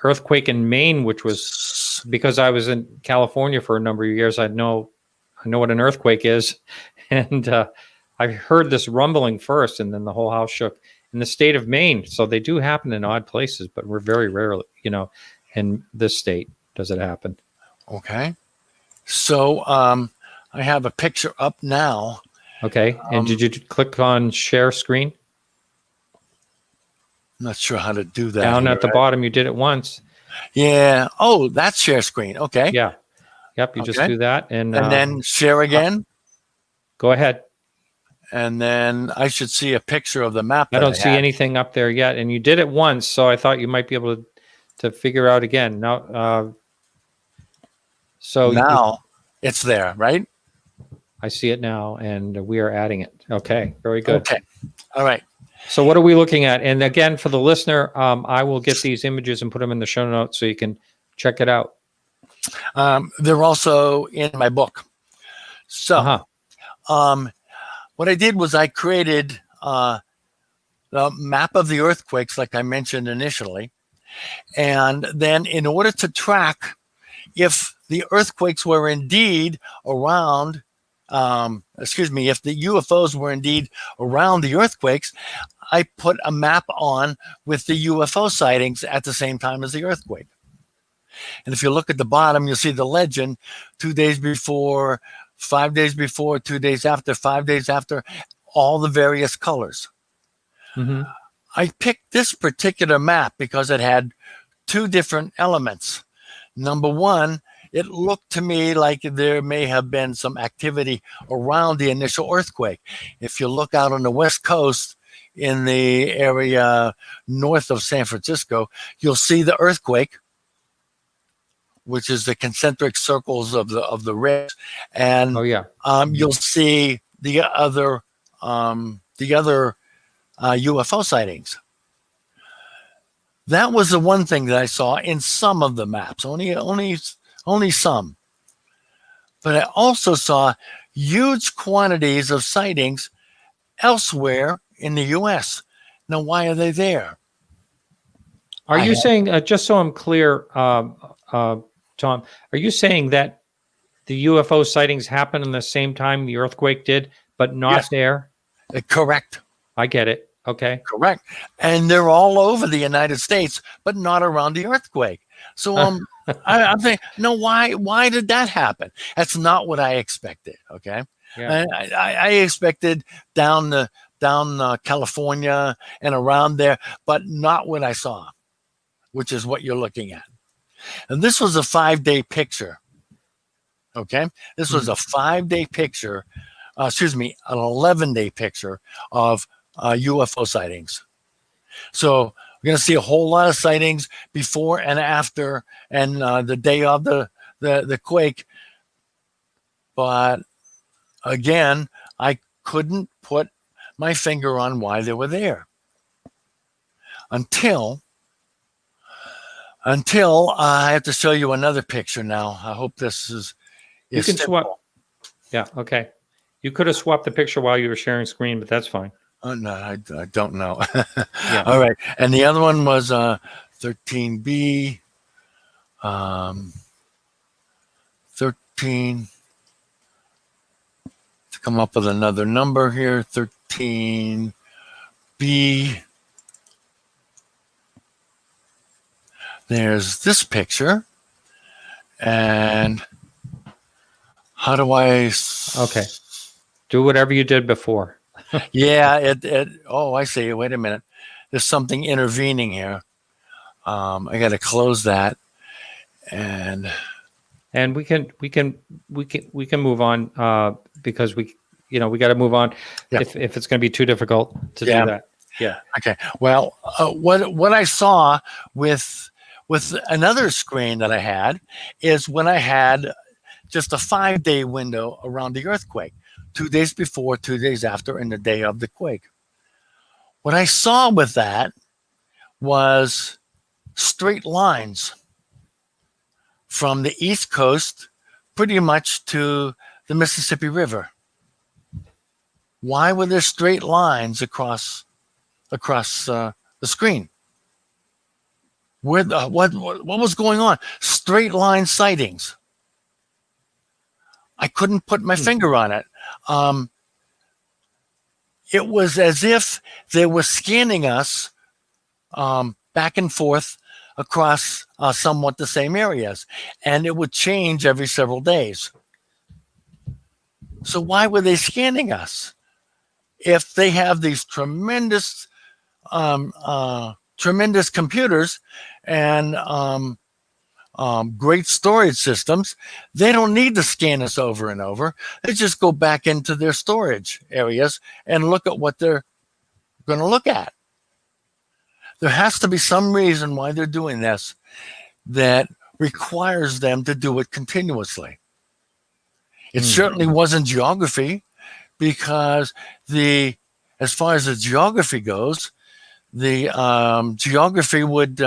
[SPEAKER 1] earthquake in Maine, which was because I was in California for a number of years. I know what an earthquake is, and I heard this rumbling first, and then the whole house shook. In the state of Maine, so they do happen in odd places, but we're very rarely, in this state does it happen.
[SPEAKER 3] Okay. So I have a picture up now.
[SPEAKER 1] Okay. And did you click on share screen?
[SPEAKER 3] I'm not sure how to do that.
[SPEAKER 1] Down at the bottom, you did it once.
[SPEAKER 3] Yeah. Oh, that's share screen. Okay.
[SPEAKER 1] Yeah. Yep. You just do that. And
[SPEAKER 3] then share again.
[SPEAKER 1] Go ahead.
[SPEAKER 3] And then I should see a picture of the map.
[SPEAKER 1] I don't see anything up there yet. And you did it once, so I thought you might be able to figure out again. Now, so
[SPEAKER 3] now it's there, right?
[SPEAKER 1] I see it now, and we are adding it. Okay, very good.
[SPEAKER 3] Okay, all right.
[SPEAKER 1] So what are we looking at? And again, for the listener, I will get these images and put them in the show notes so you can check it out.
[SPEAKER 3] They're also in my book. So, what I did was I created the map of the earthquakes, like I mentioned initially. And then in order to track if the earthquakes were indeed around, if the UFOs were indeed around the earthquakes, I put a map on with the UFO sightings at the same time as the earthquake. And if you look at the bottom, you'll see the legend 2 days before, 5 days before, 2 days after, 5 days after, all the various colors.
[SPEAKER 1] Mm-hmm.
[SPEAKER 3] I picked this particular map because it had two different elements. Number one, it looked to me like there may have been some activity around the initial earthquake. If you look out on the West Coast in the area north of San Francisco, you'll see the earthquake, which is the concentric circles of the ridge, and you'll see the other UFO sightings. That was the one thing that I saw in some of the maps, only some. But I also saw huge quantities of sightings elsewhere in the U.S. Now, why are they there?
[SPEAKER 1] Are you saying, just so I'm clear, Tom, are you saying that the UFO sightings happened in the same time the earthquake did, but not there?
[SPEAKER 3] Correct.
[SPEAKER 1] I get it. Okay.
[SPEAKER 3] Correct. And they're all over the United States, but not around the earthquake. So I'm thinking, no, why did that happen? That's not what I expected. Okay. Yeah. I expected down California and around there, but not what I saw, which is what you're looking at. And this was a 5-day picture. Okay. This was a 5-day picture, an 11-day picture of UFO sightings. So we're going to see a whole lot of sightings before and after, and the day of the quake. But again, I couldn't put my finger on why they were there until I have to show you another picture now. I hope this is
[SPEAKER 1] you can swap. Yeah. Okay. You could have swapped the picture while you were sharing screen, but that's fine.
[SPEAKER 3] Oh, no, I don't know. Yeah. All right. And the other one was 13B. 13. To come up with another number here. 13B. There's this picture. And how do I...
[SPEAKER 1] Okay. Do whatever you did before.
[SPEAKER 3] Yeah, I see. Wait a minute. There's something intervening here. I got to close that, and
[SPEAKER 1] we can move on because we got to move on if it's going to be too difficult to do that. Yeah.
[SPEAKER 3] Okay. Well, what I saw with another screen that I had is when I had just a 5-day window around the earthquake, 2 days before, 2 days after, and the day of the quake. What I saw with that was straight lines from the East Coast pretty much to the Mississippi River. Why were there straight lines across the screen? What was going on? Straight line sightings. I couldn't put my finger on it. It was as if they were scanning us back and forth across somewhat the same areas, and it would change every several days. So why were they scanning us if they have these tremendous computers and great storage systems? They don't need to scan us over and over. They just go back into their storage areas and look at what they're going to look at. There has to be some reason why they're doing this that requires them to do it continuously. It certainly wasn't geography, because as far as the geography goes, the geography would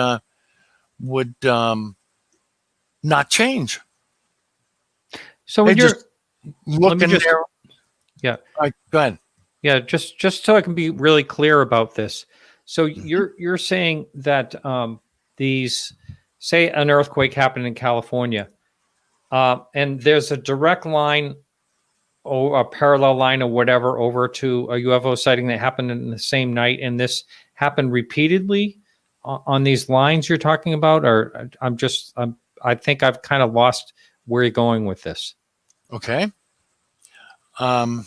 [SPEAKER 3] not change.
[SPEAKER 1] So when you're
[SPEAKER 3] looking there,
[SPEAKER 1] yeah,
[SPEAKER 3] all right, go ahead.
[SPEAKER 1] Yeah, just so I can be really clear about this. So you're saying that these, say, an earthquake happened in California, and there's a direct line or a parallel line or whatever over to a UFO sighting that happened in the same night, and this happened repeatedly on these lines you're talking about? Or I think I've kind of lost where you're going with this.
[SPEAKER 3] Okay. Let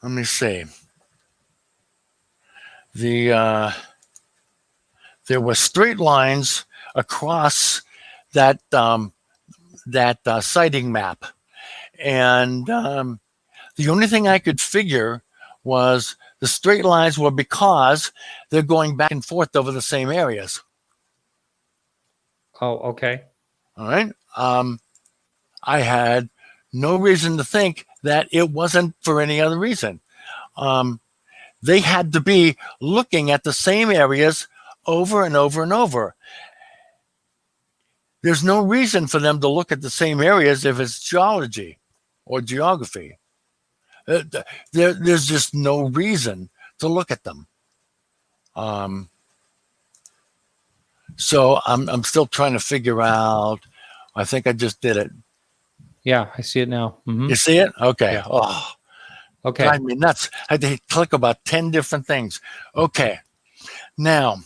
[SPEAKER 3] me see. There were straight lines across that sighting map, and the only thing I could figure was the straight lines were because they're going back and forth over the same areas.
[SPEAKER 1] Oh, okay.
[SPEAKER 3] All right. I had no reason to think that it wasn't for any other reason. They had to be looking at the same areas over and over and over. There's no reason for them to look at the same areas if it's geology or geography. There's just no reason to look at them. So I'm still trying to figure out. I think I just did it.
[SPEAKER 1] Yeah, I see it now. Mm-hmm.
[SPEAKER 3] You see it? Okay.
[SPEAKER 1] Yeah.
[SPEAKER 3] Oh,
[SPEAKER 1] okay.
[SPEAKER 3] drive me nuts. I had to click about 10 different things. Okay. Now,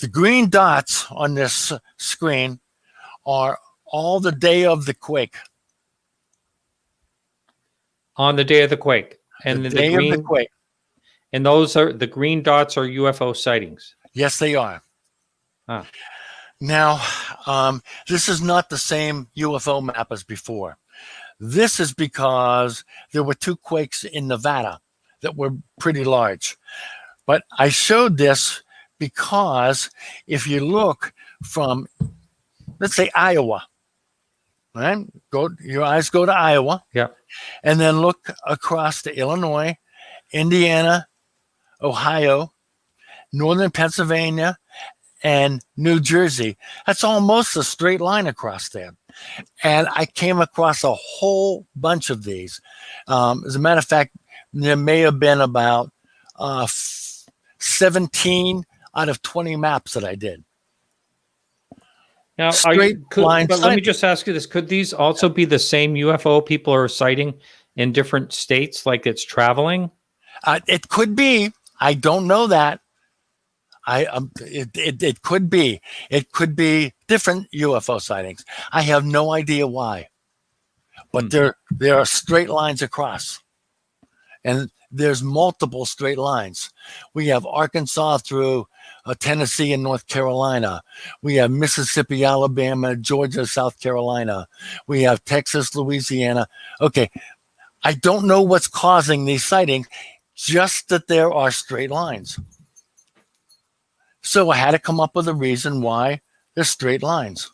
[SPEAKER 3] the green dots on this screen are all the day of the quake.
[SPEAKER 1] On the day of the quake. And
[SPEAKER 3] the day of the quake.
[SPEAKER 1] And those are the green dots are UFO sightings.
[SPEAKER 3] Yes, they are.
[SPEAKER 1] Ah.
[SPEAKER 3] Now, this is not the same UFO map as before. This is because there were 2 quakes in Nevada that were pretty large. But I showed this because if you look from, let's say, Iowa, right? Your eyes go to Iowa.
[SPEAKER 1] Yeah.
[SPEAKER 3] And then look across to Illinois, Indiana, Ohio, northern Pennsylvania, and New Jersey. That's almost a straight line across there. And I came across a whole bunch of these. As a matter of fact, there may have been about 17 out of 20 maps that I did.
[SPEAKER 1] Now, but let me just ask you this. Could these also be the same UFO people are sighting in different states, like it's traveling?
[SPEAKER 3] It could be. I don't know that. It could be. It could be different UFO sightings. I have no idea why. But there are straight lines across. And there's multiple straight lines. We have Arkansas through Tennessee and North Carolina. We have Mississippi, Alabama, Georgia, South Carolina. We have Texas, Louisiana. Okay, I don't know what's causing these sightings, just that there are straight lines. So I had to come up with a reason why there's straight lines.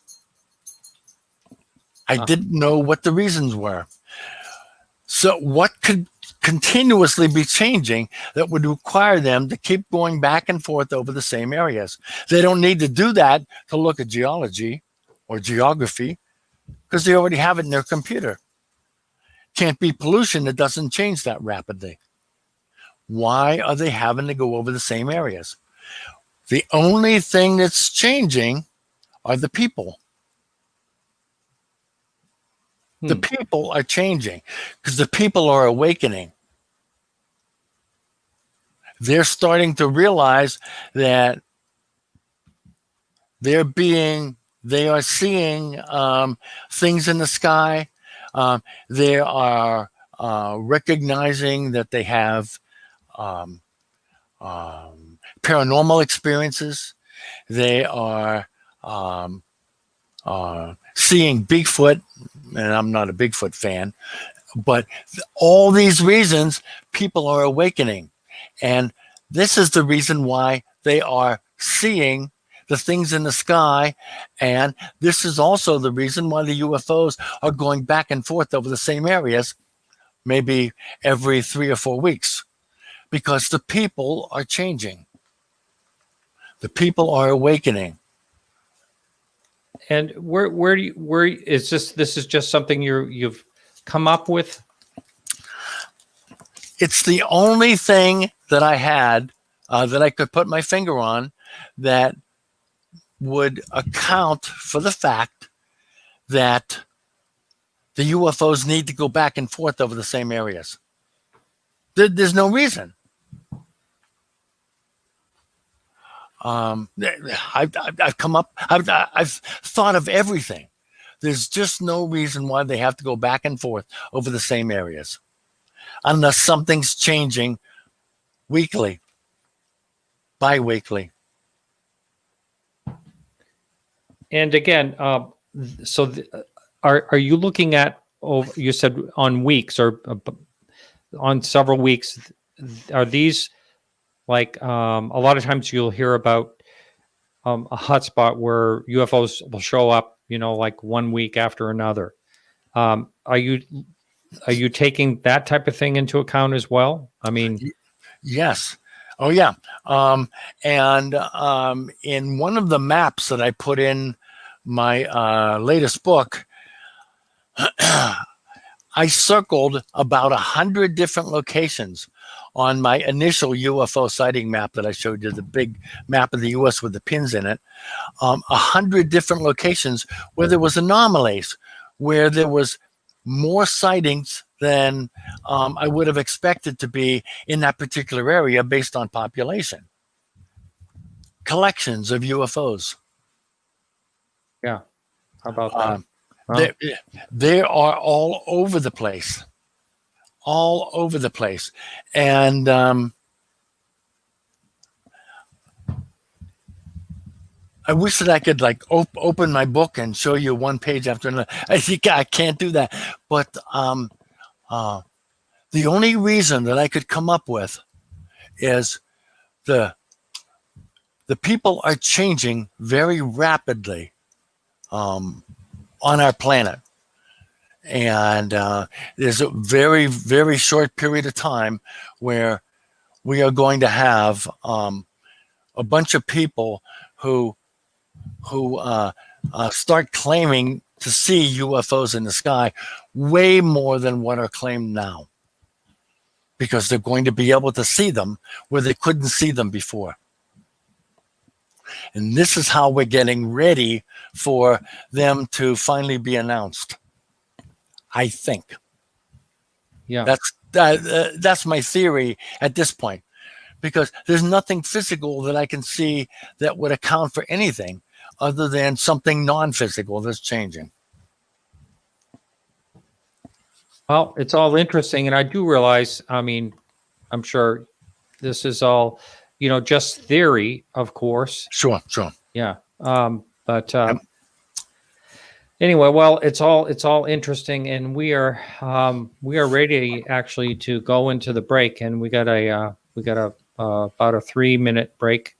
[SPEAKER 3] I didn't know what the reasons were. So what could continuously be changing that would require them to keep going back and forth over the same areas? They don't need to do that to look at geology or geography because they already have it in their computer. Can't be pollution that doesn't change that rapidly. Why are they having to go over the same areas? The only thing that's changing are the people. The people are changing because the people are awakening. They're starting to realize that they are seeing things in the sky. They are recognizing that they have paranormal experiences. They are seeing Bigfoot, and I'm not a Bigfoot fan, but all these reasons people are awakening. And this is the reason why they are seeing the things in the sky. And this is also the reason why the UFOs are going back and forth over the same areas, maybe every 3 or 4 weeks, because the people are changing. The people are awakening.
[SPEAKER 1] And where is this is just something you've come up with?
[SPEAKER 3] It's the only thing that I had that I could put my finger on that would account for the fact that the UFOs need to go back and forth over the same areas. There's no reason. I've come up, I've thought of everything. There's just no reason why they have to go back and forth over the same areas unless something's changing weekly, bi-weekly.
[SPEAKER 1] And again, are you looking at, you said on weeks or on several weeks, are these like a lot of times you'll hear about a hotspot where UFOs will show up, like 1 week after another. Are you taking that type of thing into account as well? I mean,
[SPEAKER 3] yes. Oh yeah. And in one of the maps that I put in my latest book, I circled about 100 different locations on my initial UFO sighting map that I showed you, the big map of the US with the pins in it. 100 different locations where there was anomalies, where there was more sightings than I would have expected to be in that particular area based on population. Collections of UFOs.
[SPEAKER 1] Yeah. How about that?
[SPEAKER 3] They are all over the place. All over the place. And I wish that I could like open my book and show you one page after another. I think I can't do that. But the only reason that I could come up with is the people are changing very rapidly on our planet. And there's a very, very short period of time where we are going to have a bunch of people who start claiming to see UFOs in the sky way more than what are claimed now, because they're going to be able to see them where they couldn't see them before. And this is how we're getting ready for them to finally be announced, I think.
[SPEAKER 1] Yeah,
[SPEAKER 3] that's my theory at this point, because there's nothing physical that I can see that would account for anything other than something non-physical that's changing.
[SPEAKER 1] well, it's all interesting, and I do realize, I mean, I'm sure this is all, just theory, of course.
[SPEAKER 3] Sure.
[SPEAKER 1] Yeah. But anyway, well, it's all interesting, and we are ready actually to go into the break, and we got about a 3-minute break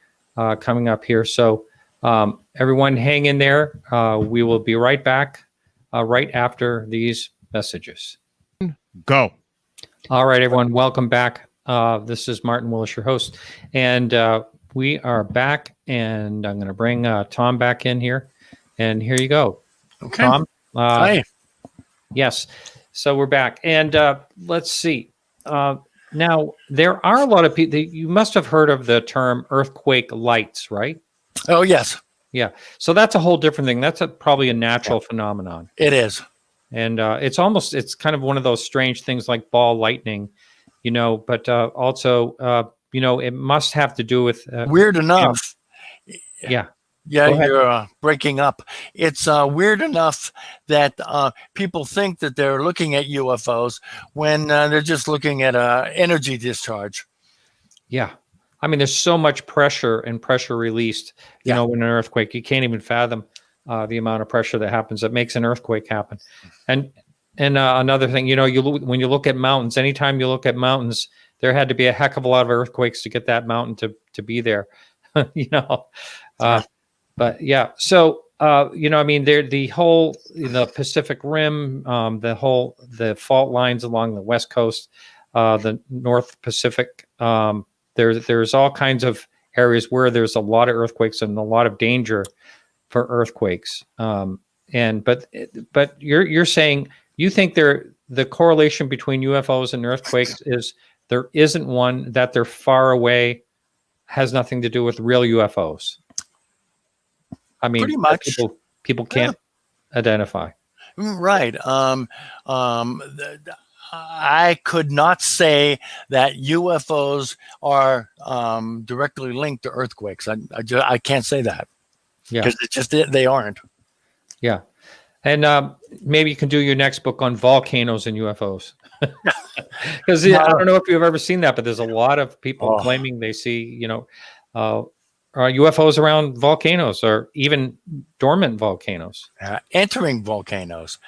[SPEAKER 1] coming up here. So everyone, hang in there. We will be right back right after these messages.
[SPEAKER 4] Go.
[SPEAKER 1] All right, everyone, welcome back. This is Martin Willis, your host, and we are back, and I'm going to bring Tom back in here, and here you go.
[SPEAKER 3] Okay.
[SPEAKER 1] Tom?
[SPEAKER 3] Hi.
[SPEAKER 1] Yes, so we're back, and let's see. Now, there are a lot of people, you must have heard of the term earthquake lights, right?
[SPEAKER 3] Oh, yes,
[SPEAKER 1] Yeah, so that's a whole different thing. That's probably a natural phenomenon.
[SPEAKER 3] it is.
[SPEAKER 1] And it's kind of one of those strange things like ball lightning, but also, it must have to do with.
[SPEAKER 3] Weird enough.
[SPEAKER 1] Yeah.
[SPEAKER 3] Yeah,
[SPEAKER 1] Go ahead.
[SPEAKER 3] you're breaking up. It's weird enough that people think that they're looking at UFOs when they're just looking at energy discharge.
[SPEAKER 1] Yeah. I mean, there's so much pressure and pressure released,
[SPEAKER 3] Yeah.
[SPEAKER 1] in an earthquake. You can't even fathom the amount of pressure that happens that makes an earthquake happen. And another thing, when you look at mountains, anytime you look at mountains, there had to be a heck of a lot of earthquakes to get that mountain to be there, But yeah, so the Pacific Rim, the fault lines along the West Coast, the North Pacific. There's all kinds of areas where there's a lot of earthquakes and a lot of danger for earthquakes. But you're saying you think the correlation between UFOs and earthquakes is there isn't one, that they're far away, has nothing to do with real UFOs. I mean,
[SPEAKER 3] Pretty much.
[SPEAKER 1] People can't identify.
[SPEAKER 3] Right. I could not say that UFOs are directly linked to earthquakes. I can't say that.
[SPEAKER 1] Yeah,
[SPEAKER 3] because they aren't.
[SPEAKER 1] Yeah, and maybe you can do your next book on volcanoes and UFOs. Because I don't know if you've ever seen that, but there's a lot of people claiming they see, UFOs around volcanoes or even dormant volcanoes.
[SPEAKER 3] Entering volcanoes.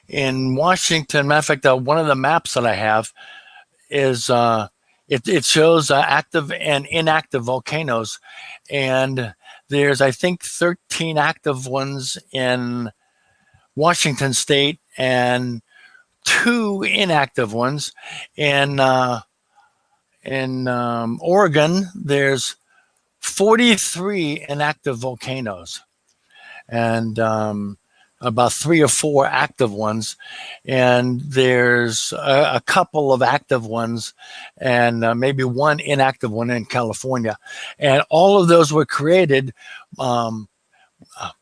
[SPEAKER 3] In Washington, matter of fact, one of the maps that I have is it shows active and inactive volcanoes, and there's, I think, 13 active ones in Washington State and 2 inactive ones in Oregon. There's 43 inactive volcanoes and about 3 or 4 active ones, and there's a couple of active ones and maybe 1 inactive one in California. And all of those were created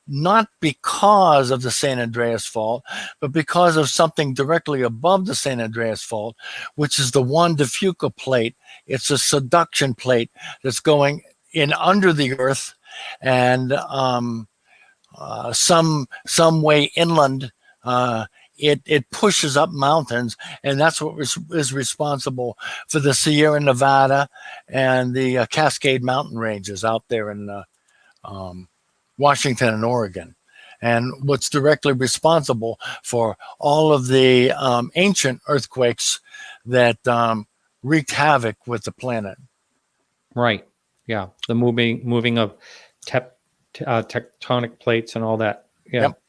[SPEAKER 3] not because of the San Andreas Fault, but because of something directly above the San Andreas Fault, which is the Juan de Fuca plate. It's a subduction plate that's going in under the Earth, and some way inland, it pushes up mountains, and that's what is responsible for the Sierra Nevada and the Cascade Mountain ranges out there in Washington and Oregon, and what's directly responsible for all of the ancient earthquakes that wreaked havoc with the planet. Right.
[SPEAKER 1] Yeah. The moving of tectonic plates and all that. Yeah.
[SPEAKER 3] Yep.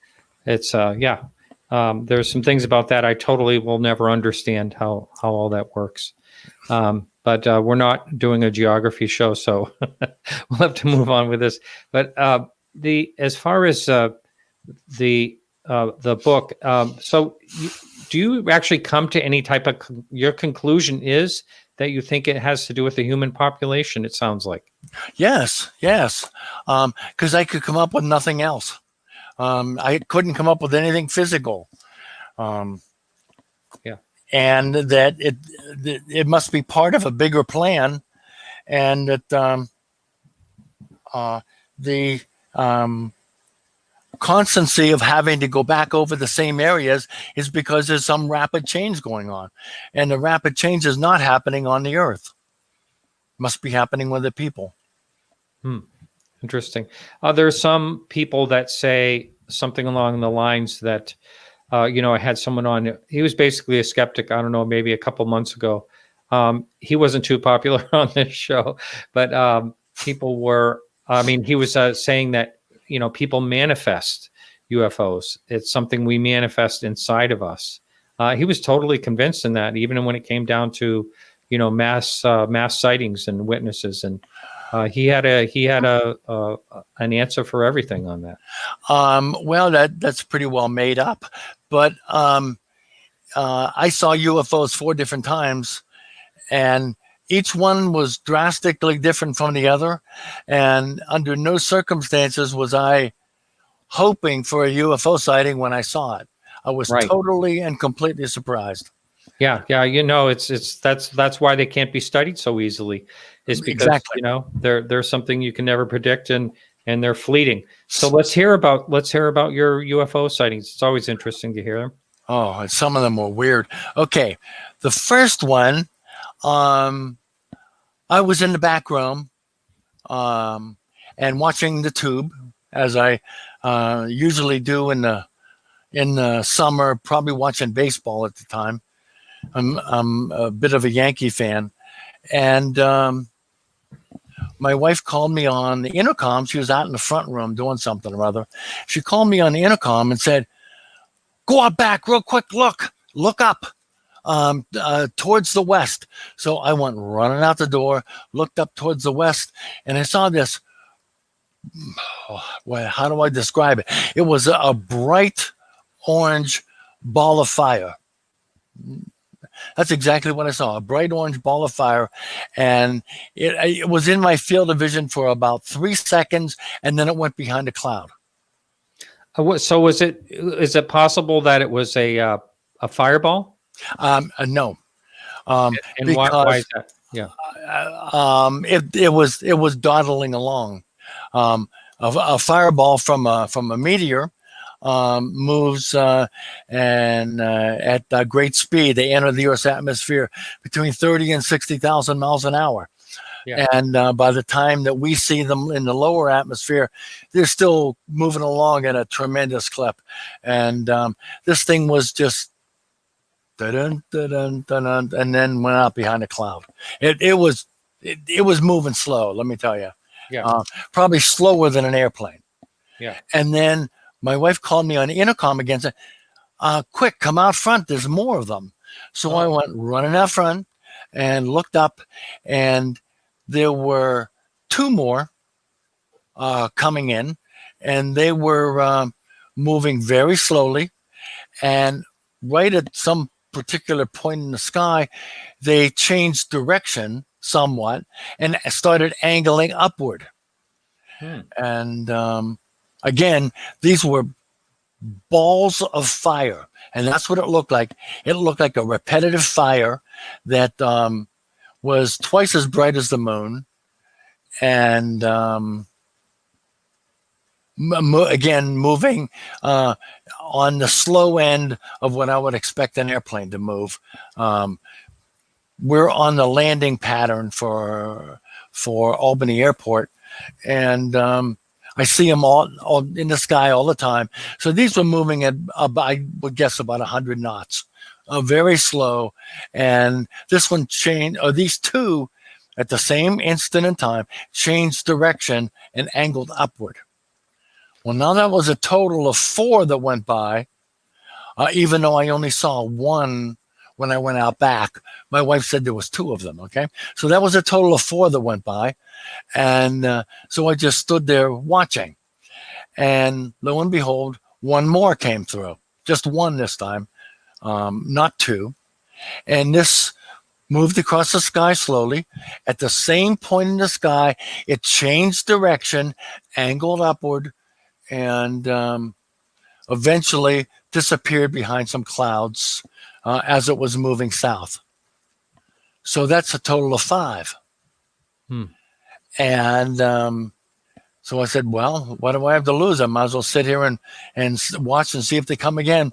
[SPEAKER 1] It's there's some things about that I totally will never understand how all that works. But we're not doing a geography show, so we'll have to move on with this. But as far as the book, so do you actually come to any type of your conclusion is that you think it has to do with the human population? It sounds like.
[SPEAKER 3] Yes. Because I could come up with nothing else. I couldn't come up with anything physical.
[SPEAKER 1] Yeah.
[SPEAKER 3] And that it must be part of a bigger plan, and that the constancy of having to go back over the same areas is because there's some rapid change going on, and the rapid change is not happening on the Earth. It must be happening with the people.
[SPEAKER 1] Interesting. There are some people that say something along the lines that, I had someone on, he was basically a skeptic, I don't know, maybe a couple months ago. He wasn't too popular on this show, but people were, he was saying that, people manifest, UFOs. It's something we manifest inside of us. He was totally convinced in that, even when it came down to, mass sightings and witnesses, and he had an answer for everything on that.
[SPEAKER 3] Well, that's pretty well made up, but I saw UFOs 4 different times, and each one was drastically different from the other, and under no circumstances was I hoping for a UFO sighting when I saw it. I was totally and completely surprised.
[SPEAKER 1] Yeah, it's that's why they can't be studied so easily, is because they're something you can never predict, and they're fleeting. So let's hear about your UFO sightings. It's always interesting to hear them.
[SPEAKER 3] Oh, and some of them were weird. Okay, the first one, I was in the back room, and watching the tube, as I usually do in the summer, probably watching baseball at the time. I'm a bit of a Yankee fan, and my wife called me on the intercom. She was out in the front room doing something or other. She called me on the intercom and said, "Go out back real quick. Look up towards the west." So I went running out the door, looked up towards the west, and I saw this. Well, how do I describe it? It was a bright orange ball of fire. That's exactly what I saw, a bright orange ball of fire. And it was in my field of vision for about 3 seconds, and then it went behind a cloud.
[SPEAKER 1] So is it possible that it was a fireball?
[SPEAKER 3] No.
[SPEAKER 1] And why is that? Yeah.
[SPEAKER 3] It was dawdling along. A fireball from a meteor moves and at great speed. They enter the Earth's atmosphere between 30 and 60,000 miles an hour. Yeah. And by the time that we see them in the lower atmosphere, they're still moving along at a tremendous clip. And this thing was just dun, dun, dun, dun, dun, and then went out behind a cloud. It was moving slow, let me tell you.
[SPEAKER 1] Yeah.
[SPEAKER 3] Probably slower than an airplane.
[SPEAKER 1] Yeah.
[SPEAKER 3] And then my wife called me on the intercom again and said, "Quick, come out front. There's more of them." So I went running out front and looked up, and there were 2 more coming in, and they were moving very slowly. And right at some particular point in the sky, they changed direction somewhat and started angling upward. And again, these were balls of fire, and that's what it looked like. It looked like a repetitive fire that was twice as bright as the moon, and again, moving on the slow end of what I would expect an airplane to move. We're on the landing pattern for Albany Airport, and I see them all in the sky all the time. So these were moving at, I would guess, about 100 knots, very slow. And this one changed, or these 2 at the same instant in time, changed direction and angled upward. Well, now that was a total of 4 that went by, even though I only saw 1 when I went out back. My wife said there was 2 of them, okay? So that was a total of 4 that went by. And so I just stood there watching. And lo and behold, 1 more came through. Just 1 this time, not 2. And this moved across the sky slowly. At the same point in the sky, it changed direction, angled upward, and eventually disappeared behind some clouds as it was moving south. So that's a total of 5. And so I said, well, what do I have to lose? I might as well sit here and watch and see if they come again.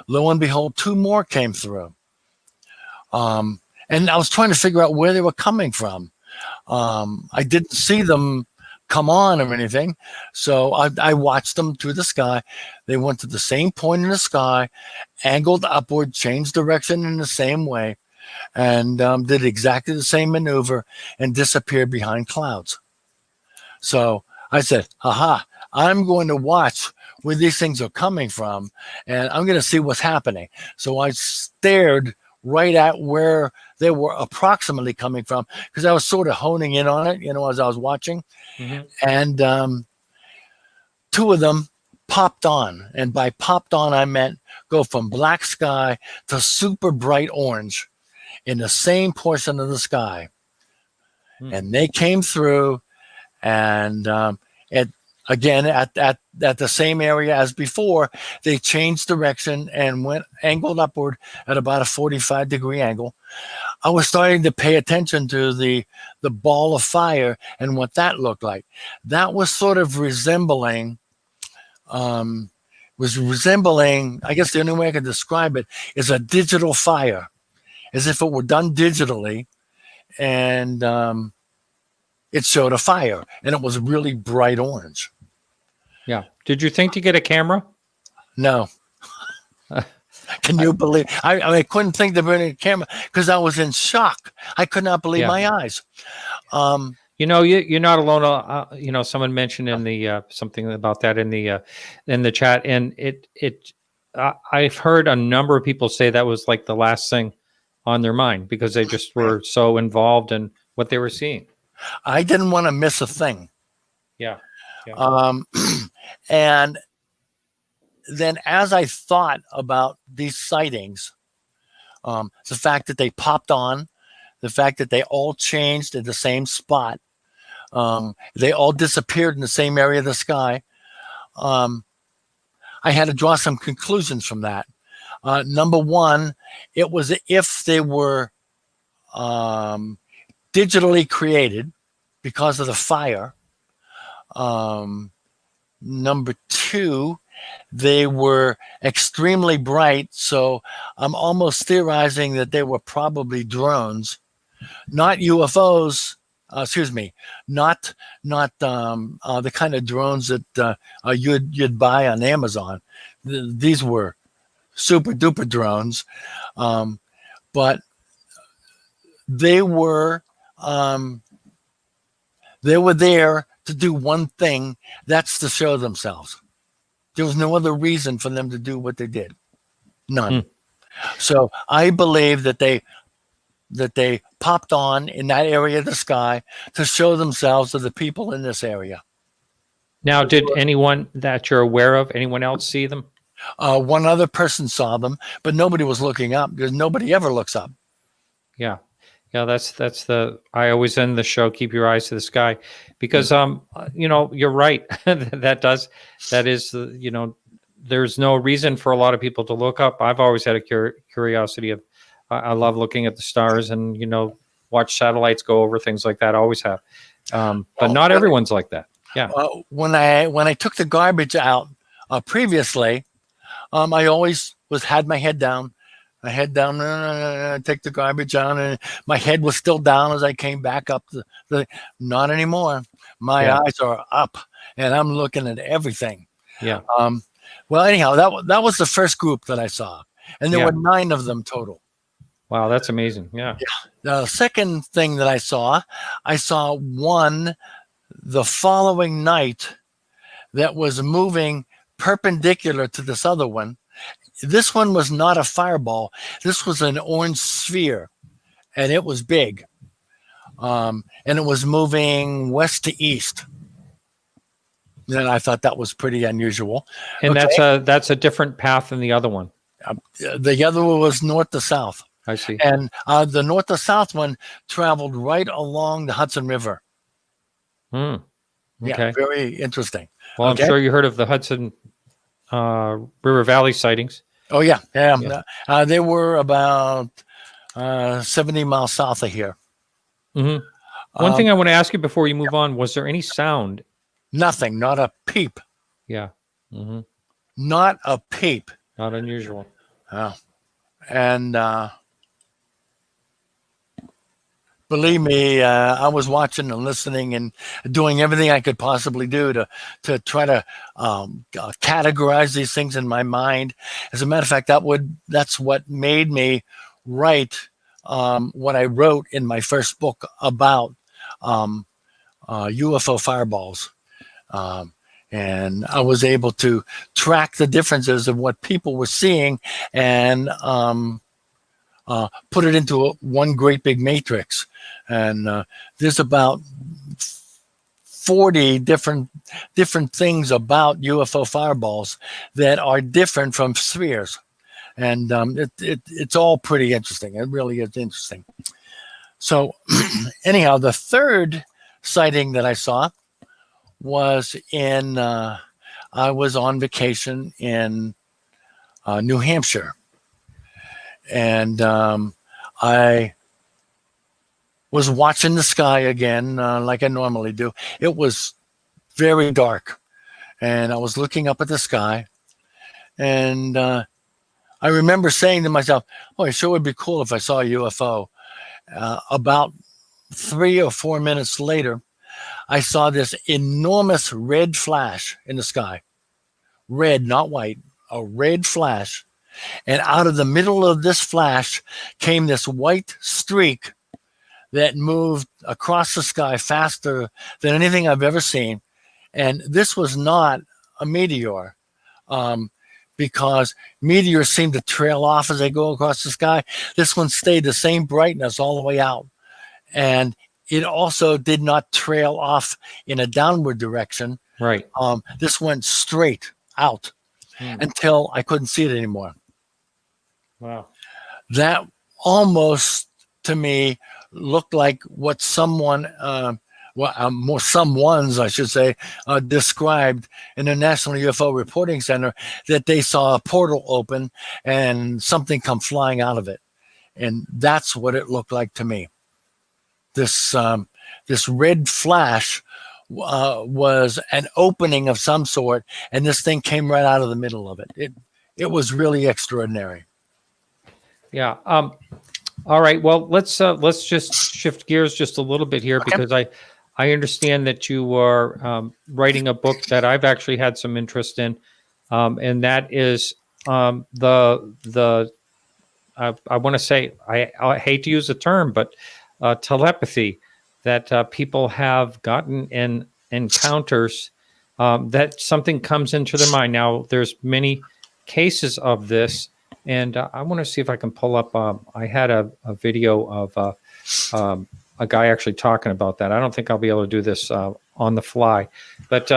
[SPEAKER 3] Lo and behold, 2 more came through. And I was trying to figure out where they were coming from. I didn't see them come on or anything. So I watched them through the sky. They went to the same point in the sky, angled upward, changed direction in the same way, and did exactly the same maneuver and disappeared behind clouds. So I said, aha, I'm going to watch where these things are coming from, and I'm going to see what's happening. So I stared right at where they were approximately coming from, because I was sort of honing in on it, as I was watching. And two of them popped on. And by popped on, I meant go from black sky to super bright orange in the same portion of the sky. And they came through, and again, at the same area as before, they changed direction and went angled upward at about a 45-degree angle. I was starting to pay attention to the ball of fire and what that looked like. That was sort of resembling, I guess the only way I could describe it is a digital fire, as if it were done digitally, and it showed a fire, and it was really bright orange.
[SPEAKER 1] Yeah. Did you think to get a camera?
[SPEAKER 3] No. Can you believe? I couldn't think to bring a camera because I was in shock. I could not believe my eyes.
[SPEAKER 1] You're not alone. Someone mentioned in the something about that in the chat, and I've heard a number of people say that was like the last thing on their mind because they just were so involved in what they were seeing.
[SPEAKER 3] I didn't want to miss a thing.
[SPEAKER 1] Yeah.
[SPEAKER 3] And then as I thought about these sightings, the fact that they popped on, the fact that they all changed at the same spot, they all disappeared in the same area of the sky, I had to draw some conclusions from that. Number one, it was if they were digitally created because of the fire. Number two, they were extremely bright, so I'm almost theorizing that they were probably drones, not UFOs. Not the kind of drones that you'd buy on Amazon. These were super duper drones, but they were there to do one thing. That's to show themselves. There was no other reason for them to do what they did. None. So I believe that they popped on in that area of the sky to show themselves to the people in this area.
[SPEAKER 1] Now, did anyone that you're aware of, anyone else see them?
[SPEAKER 3] One other person saw them, but nobody was looking up because nobody ever looks up.
[SPEAKER 1] Yeah. That's I always end the show, keep your eyes to the sky, because you're right. that is there's no reason for a lot of people to look up. I've always had a curiosity of I love looking at the stars and watch satellites go over things like that. I always have, but not everyone's like that. Yeah.
[SPEAKER 3] When I took the garbage out previously, I always had my head down. I head down, take the garbage out, and my head was still down as I came back up. Not anymore. My eyes are up, and I'm looking at everything.
[SPEAKER 1] Yeah.
[SPEAKER 3] Well, anyhow, that was the first group that I saw, and there were 9 of them total.
[SPEAKER 1] Wow, that's amazing. Yeah.
[SPEAKER 3] The second thing that I saw one the following night that was moving perpendicular to this other one. This one was not a fireball. This was an orange sphere, and it was big. And it was moving west to east. And I thought that was pretty unusual.
[SPEAKER 1] And that's a different path than the other one.
[SPEAKER 3] The other one was north to south.
[SPEAKER 1] I see.
[SPEAKER 3] And the north to south one traveled right along the Hudson River.
[SPEAKER 1] Okay.
[SPEAKER 3] Yeah, very interesting.
[SPEAKER 1] Well, I'm sure you heard of the Hudson River Valley sightings.
[SPEAKER 3] Oh, yeah. They were about 70 miles south of here.
[SPEAKER 1] Mm-hmm. One thing I want to ask you before you move on, was there any sound?
[SPEAKER 3] Nothing, not a peep.
[SPEAKER 1] Yeah. Mm-hmm.
[SPEAKER 3] Not a peep.
[SPEAKER 1] Not unusual.
[SPEAKER 3] Oh. And believe me, I was watching and listening and doing everything I could possibly do to try to categorize these things in my mind. As a matter of fact, that's what made me write what I wrote in my first book about UFO fireballs. And I was able to track the differences of what people were seeing and put it into one great big matrix. And there's about 40 different things about UFO fireballs that are different from spheres. And it's all pretty interesting. It really is interesting. So anyhow, the third sighting that I saw was in, I was on vacation in New Hampshire. And I was watching the sky again, like I normally do. It was very dark. And I was looking up at the sky. And I remember saying to myself, oh, it sure would be cool if I saw a UFO. About 3 or 4 minutes later, I saw this enormous red flash in the sky. Red, not white, a red flash. And out of the middle of this flash came this white streak that moved across the sky faster than anything I've ever seen. And this was not a meteor, because meteors seem to trail off as they go across the sky. This one stayed the same brightness all the way out. And it also did not trail off in a downward direction.
[SPEAKER 1] Right.
[SPEAKER 3] This went straight out until I couldn't see it anymore.
[SPEAKER 1] Wow.
[SPEAKER 3] That almost, to me, looked like what someone, more someones, I should say, described in the National UFO Reporting Center, that they saw a portal open and something come flying out of it. And that's what it looked like to me. This red flash was an opening of some sort, and this thing came right out of the middle of it. It was really extraordinary.
[SPEAKER 1] Yeah. All right. Well, let's just shift gears just a little bit here, because I understand that you are writing a book that I've actually had some interest in, and that is I want to say, I hate to use the term, but telepathy, that people have gotten in encounters, that something comes into their mind. Now, there's many cases of this, and I want to see if I can pull up. I had a video of a guy actually talking about that. I don't think I'll be able to do this on the fly, but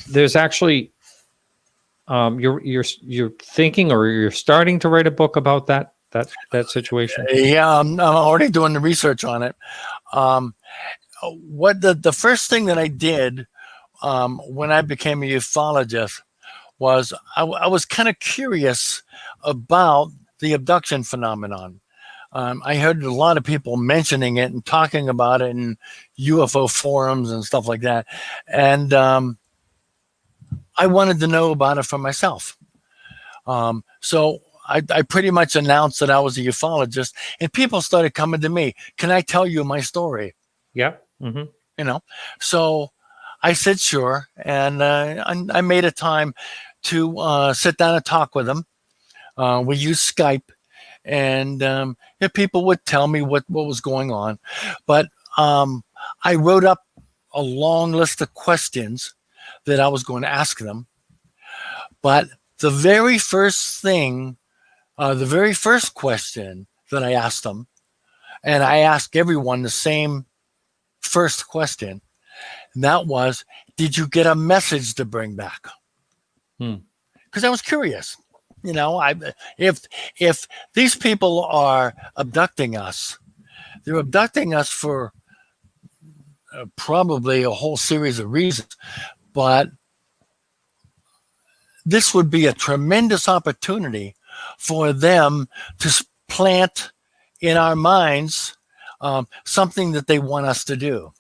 [SPEAKER 1] there's actually you're thinking, or you're starting to write a book about that situation.
[SPEAKER 3] Yeah, I'm already doing the research on it. What the first thing that I did when I became a ufologist was I was kind of curious about the abduction phenomenon. I heard a lot of people mentioning it and talking about it in UFO forums and stuff like that. And I wanted to know about it for myself. So I pretty much announced that I was a ufologist, and people started coming to me. Can I tell you my story?
[SPEAKER 1] Yeah. Mm-hmm.
[SPEAKER 3] You know, so I said, sure. And I made a time to sit down and talk with them. We used Skype, and people would tell me what was going on. But I wrote up a long list of questions that I was going to ask them. But the very first thing, the very first question that I asked them, and I asked everyone the same first question, and that was, did you get a message to bring back? Because I was curious. You know, if these people are abducting us, they're abducting us for probably a whole series of reasons, but this would be a tremendous opportunity for them to plant in our minds something that they want us to do.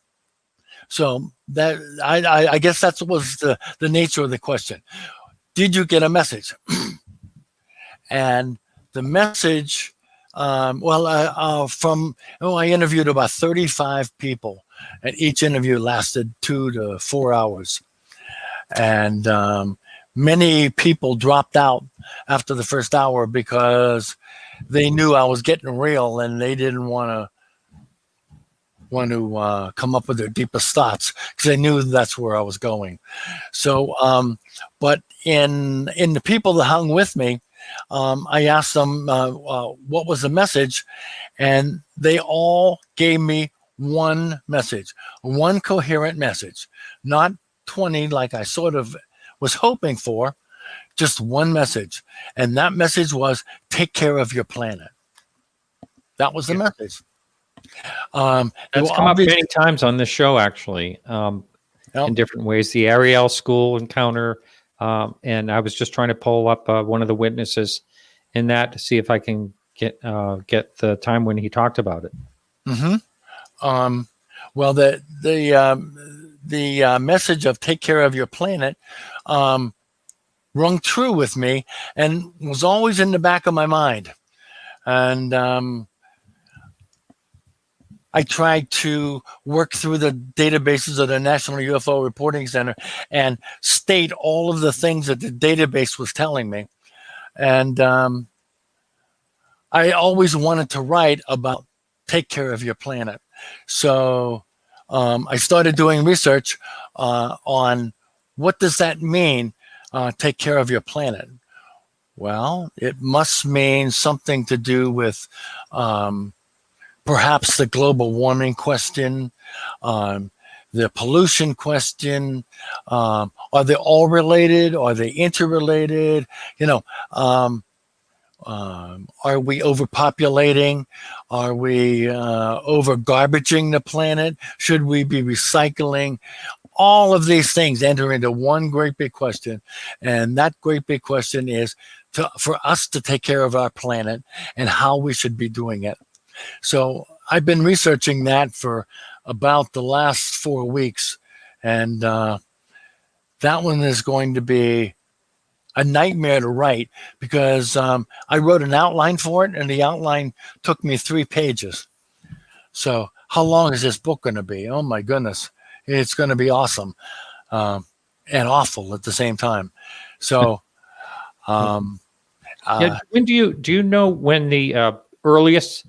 [SPEAKER 3] So that I guess that was the nature of the question. Did you get a message? And the message, I interviewed about 35 people, and each interview lasted 2 to 4 hours. And many people dropped out after the first hour because they knew I was getting real, and they didn't want want to come up with their deepest thoughts, because I knew that's where I was going. So, but in the people that hung with me, I asked them what was the message, and they all gave me one message, one coherent message, not 20 like I sort of was hoping for, just one message. And that message was, take care of your planet. That was the message.
[SPEAKER 1] That's come up many times on this show, actually, in different ways. The Ariel School encounter, and I was just trying to pull up one of the witnesses in that to see if I can get the time when he talked about it.
[SPEAKER 3] Mm-hmm. Well, the message of take care of your planet rung true with me and was always in the back of my mind. And I tried to work through the databases of the National UFO Reporting Center and state all of the things that the database was telling me. And I always wanted to write about take care of your planet. So I started doing research on what does that mean, take care of your planet. Well, it must mean something to do with perhaps the global warming question, the pollution question. Are they all related? Are they interrelated? Are we overpopulating? Are we over garbaging the planet? Should we be recycling? All of these things enter into one great big question. And that great big question is for us to take care of our planet and how we should be doing it. So I've been researching that for about the last 4 weeks. And that one is going to be a nightmare to write, because I wrote an outline for it, and the outline took me 3 pages. So how long is this book going to be? Oh my goodness. It's going to be awesome and awful at the same time. So
[SPEAKER 1] when do you know when the earliest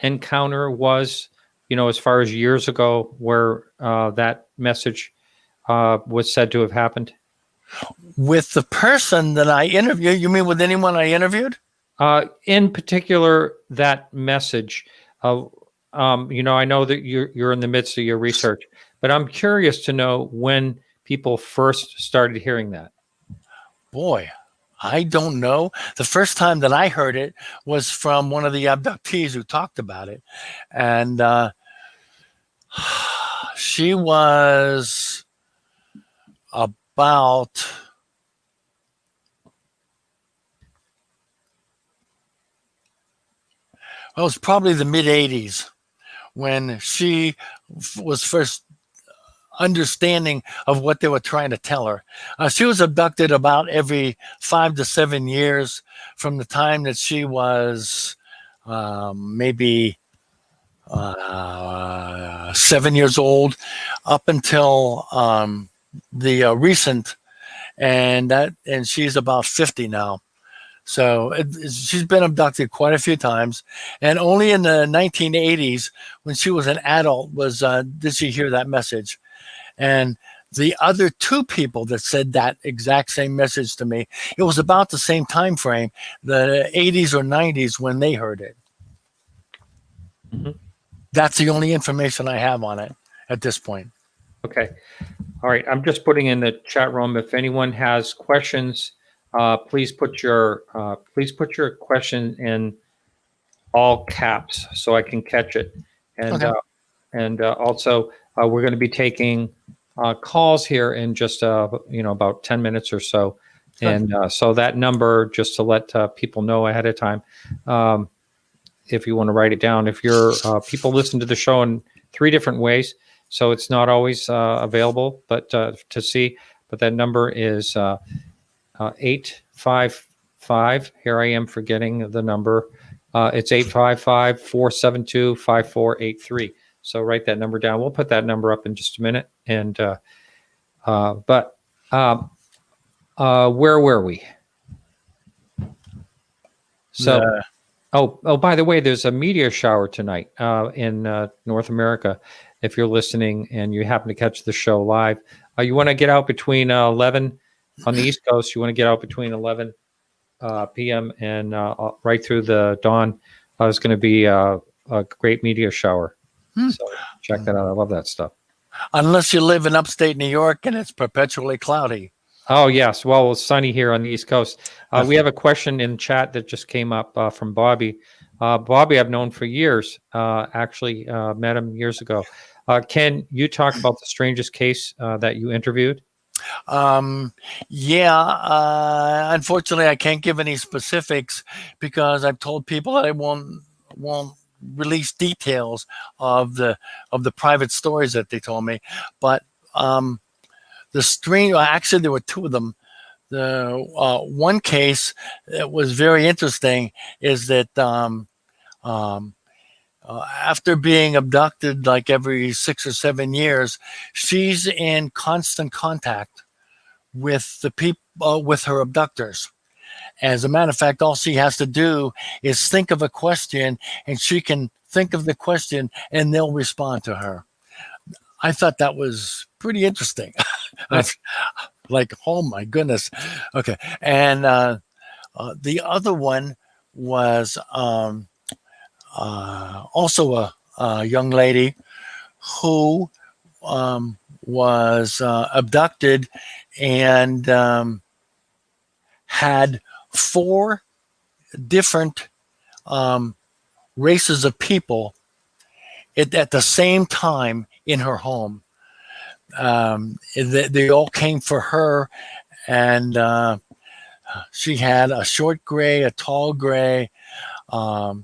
[SPEAKER 1] encounter was, as far as years ago, where that message was said to have happened?
[SPEAKER 3] With the person that I interviewed? You mean with anyone I interviewed?
[SPEAKER 1] In particular, that message. I know that you're in the midst of your research, but I'm curious to know when people first started hearing that.
[SPEAKER 3] Boy, I don't know. The first time that I heard it was from one of the abductees who talked about it. And she was about... Well, it was probably the mid-'80s when she was first understanding of what they were trying to tell her. She was abducted about every 5 to 7 years from the time that she was maybe 7 years old up until the recent, and she's about 50 now. So she's been abducted quite a few times, and only in the 1980s, when she was an adult, did she hear that message. And the other 2 people that said that exact same message to me, it was about the same time frame, the 80s or 90s, when they heard it. Mm-hmm. That's the only information I have on it at this point.
[SPEAKER 1] Okay. All right. I'm just putting in the chat room. If anyone has questions, please put your question in all caps so I can catch it. And okay. Also we're going to be taking calls here in just about 10 minutes or so. And so that number, just to let people know ahead of time, if you want to write it down. If you're people listen to the show in 3 different ways, so it's not always available, but to see. But that number is 855. Here I am forgetting the number. It's 855-472-5483. So write that number down. We'll put that number up in just a minute. And where were we? So Oh, by the way, there's a meteor shower tonight in North America. If you're listening and you happen to catch the show live, you want to get out between 11 on the East Coast. You want to get out between 11 p.m. and right through the dawn. It's going to be a great meteor shower. So check that out. I love that stuff.
[SPEAKER 3] Unless you live in upstate New York and it's perpetually cloudy.
[SPEAKER 1] Oh, yes. Well, it's sunny here on the East Coast. We have a question in chat that just came up from Bobby. Bobby, I've known for years. Actually, met him years ago. Can you talk about the strangest case that you interviewed?
[SPEAKER 3] Unfortunately, I can't give any specifics because I've told people that I won't release details of the private stories that they told me. But actually, there were two of them. The one case that was very interesting is that after being abducted like every 6 or 7 years, she's in constant contact with the people, with her abductors. As a matter of fact, all she has to do is think of a question, and she can think of the question, and they'll respond to her. I thought that was pretty interesting. Like, oh my goodness. Okay. And the other one was also a young lady who was abducted and had 4 different races of people at the same time in her home. They all came for her, and she had a short gray, a tall gray, a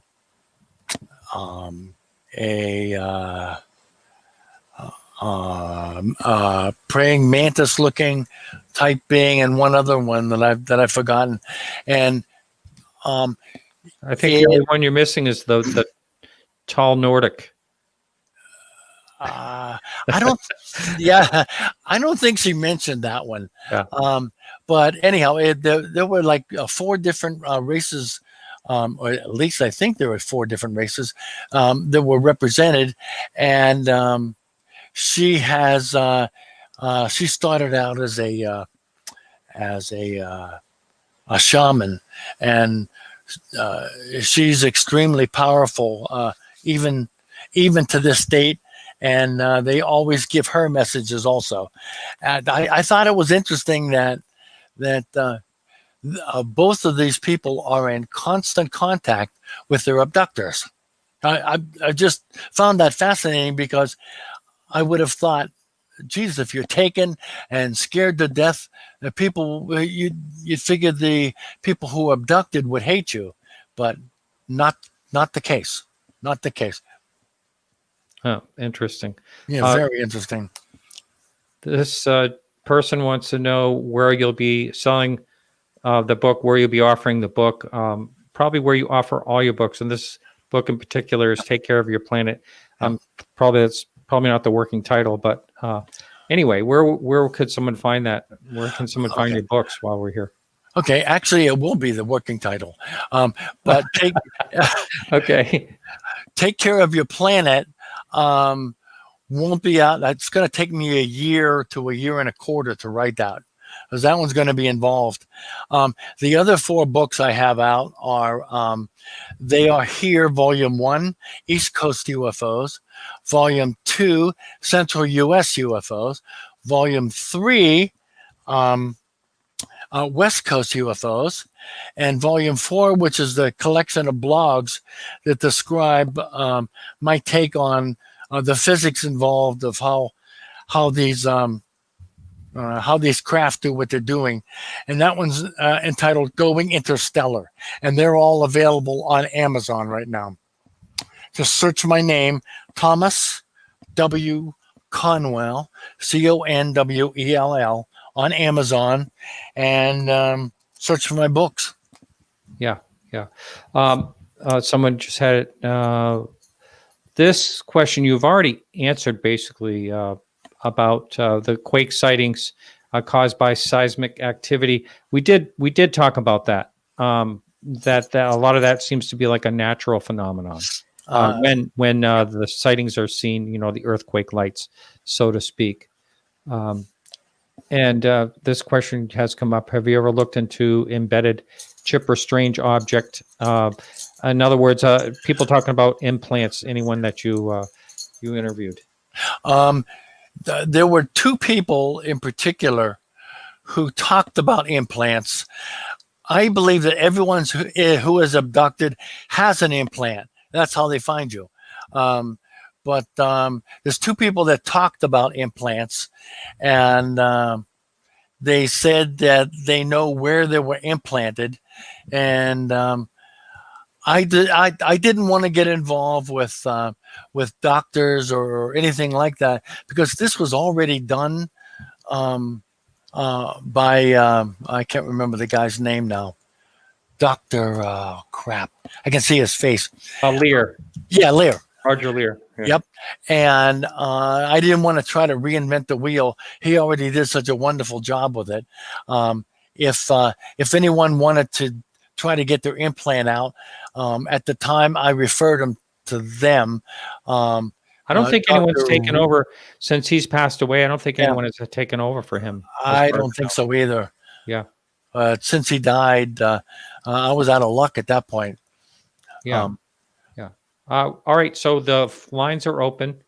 [SPEAKER 3] praying mantis looking type being, and one other one that I've forgotten. And
[SPEAKER 1] I think the only one you're missing is the tall Nordic.
[SPEAKER 3] I don't think she mentioned that one.
[SPEAKER 1] Yeah.
[SPEAKER 3] But anyhow, there were like 4 different races, or at least I think there were 4 different races that were represented, and she has she started out as a shaman, and she's extremely powerful, even to this date. And they always give her messages also. And I thought it was interesting that both of these people are in constant contact with their abductors. I just found that fascinating, because I would have thought, geez, if you're taken and scared to death, the people, you'd figure the people who abducted would hate you, but not the case. Not the case.
[SPEAKER 1] Oh, interesting.
[SPEAKER 3] Yeah, very interesting.
[SPEAKER 1] This person wants to know where you'll be selling the book, where you'll be offering the book, probably where you offer all your books. And this book in particular is Take Care of Your Planet. That's probably not the working title, but anyway, where could someone find that? Where can someone find your books while we're here?
[SPEAKER 3] Okay, actually, it will be the working title. But Take Care of Your Planet won't be out. It's going to take me a year to a year and a quarter to write that, because that one's going to be involved. The other 4 books I have out are They Are Here, Volume 1, East Coast UFOs, Volume 2, Central US UFOs, Volume 3, West Coast UFOs, and Volume 4, which is the collection of blogs that describe my take on the physics involved of how these craft do what they're doing. And that one's entitled Going Interstellar, and they're all available on Amazon right now. Just search my name, Thomas W. Conwell, Conwell, on Amazon, and search for my books.
[SPEAKER 1] Yeah. Someone just had this question you've already answered, basically, about the quake sightings caused by seismic activity. We did talk about that. that a lot of that seems to be like a natural phenomenon. When the sightings are seen, the earthquake lights, so to speak. And this question has come up. Have you ever looked into embedded chip or strange object? In other words, people talking about implants, anyone that you interviewed?
[SPEAKER 3] There were two people in particular who talked about implants. I believe that everyone who is abducted has an implant. That's how they find you. But there's two people that talked about implants, and they said that they know where they were implanted. And I didn't want to get involved with doctors or anything like that, because this was already done by I can't remember the guy's name now. Dr. Crap. I can see his face.
[SPEAKER 1] Lear.
[SPEAKER 3] Yeah, Lear.
[SPEAKER 1] Roger Lear. Yeah.
[SPEAKER 3] Yep. And I didn't want to try to reinvent the wheel. He already did such a wonderful job with it. If anyone wanted to try to get their implant out, at the time I referred them to them.
[SPEAKER 1] I don't think anyone's taken over since he's passed away. I don't think anyone has taken over for him.
[SPEAKER 3] I don't think so either.
[SPEAKER 1] Yeah.
[SPEAKER 3] Since he died, I was out of luck at that point.
[SPEAKER 1] Yeah. All right. So the lines are open,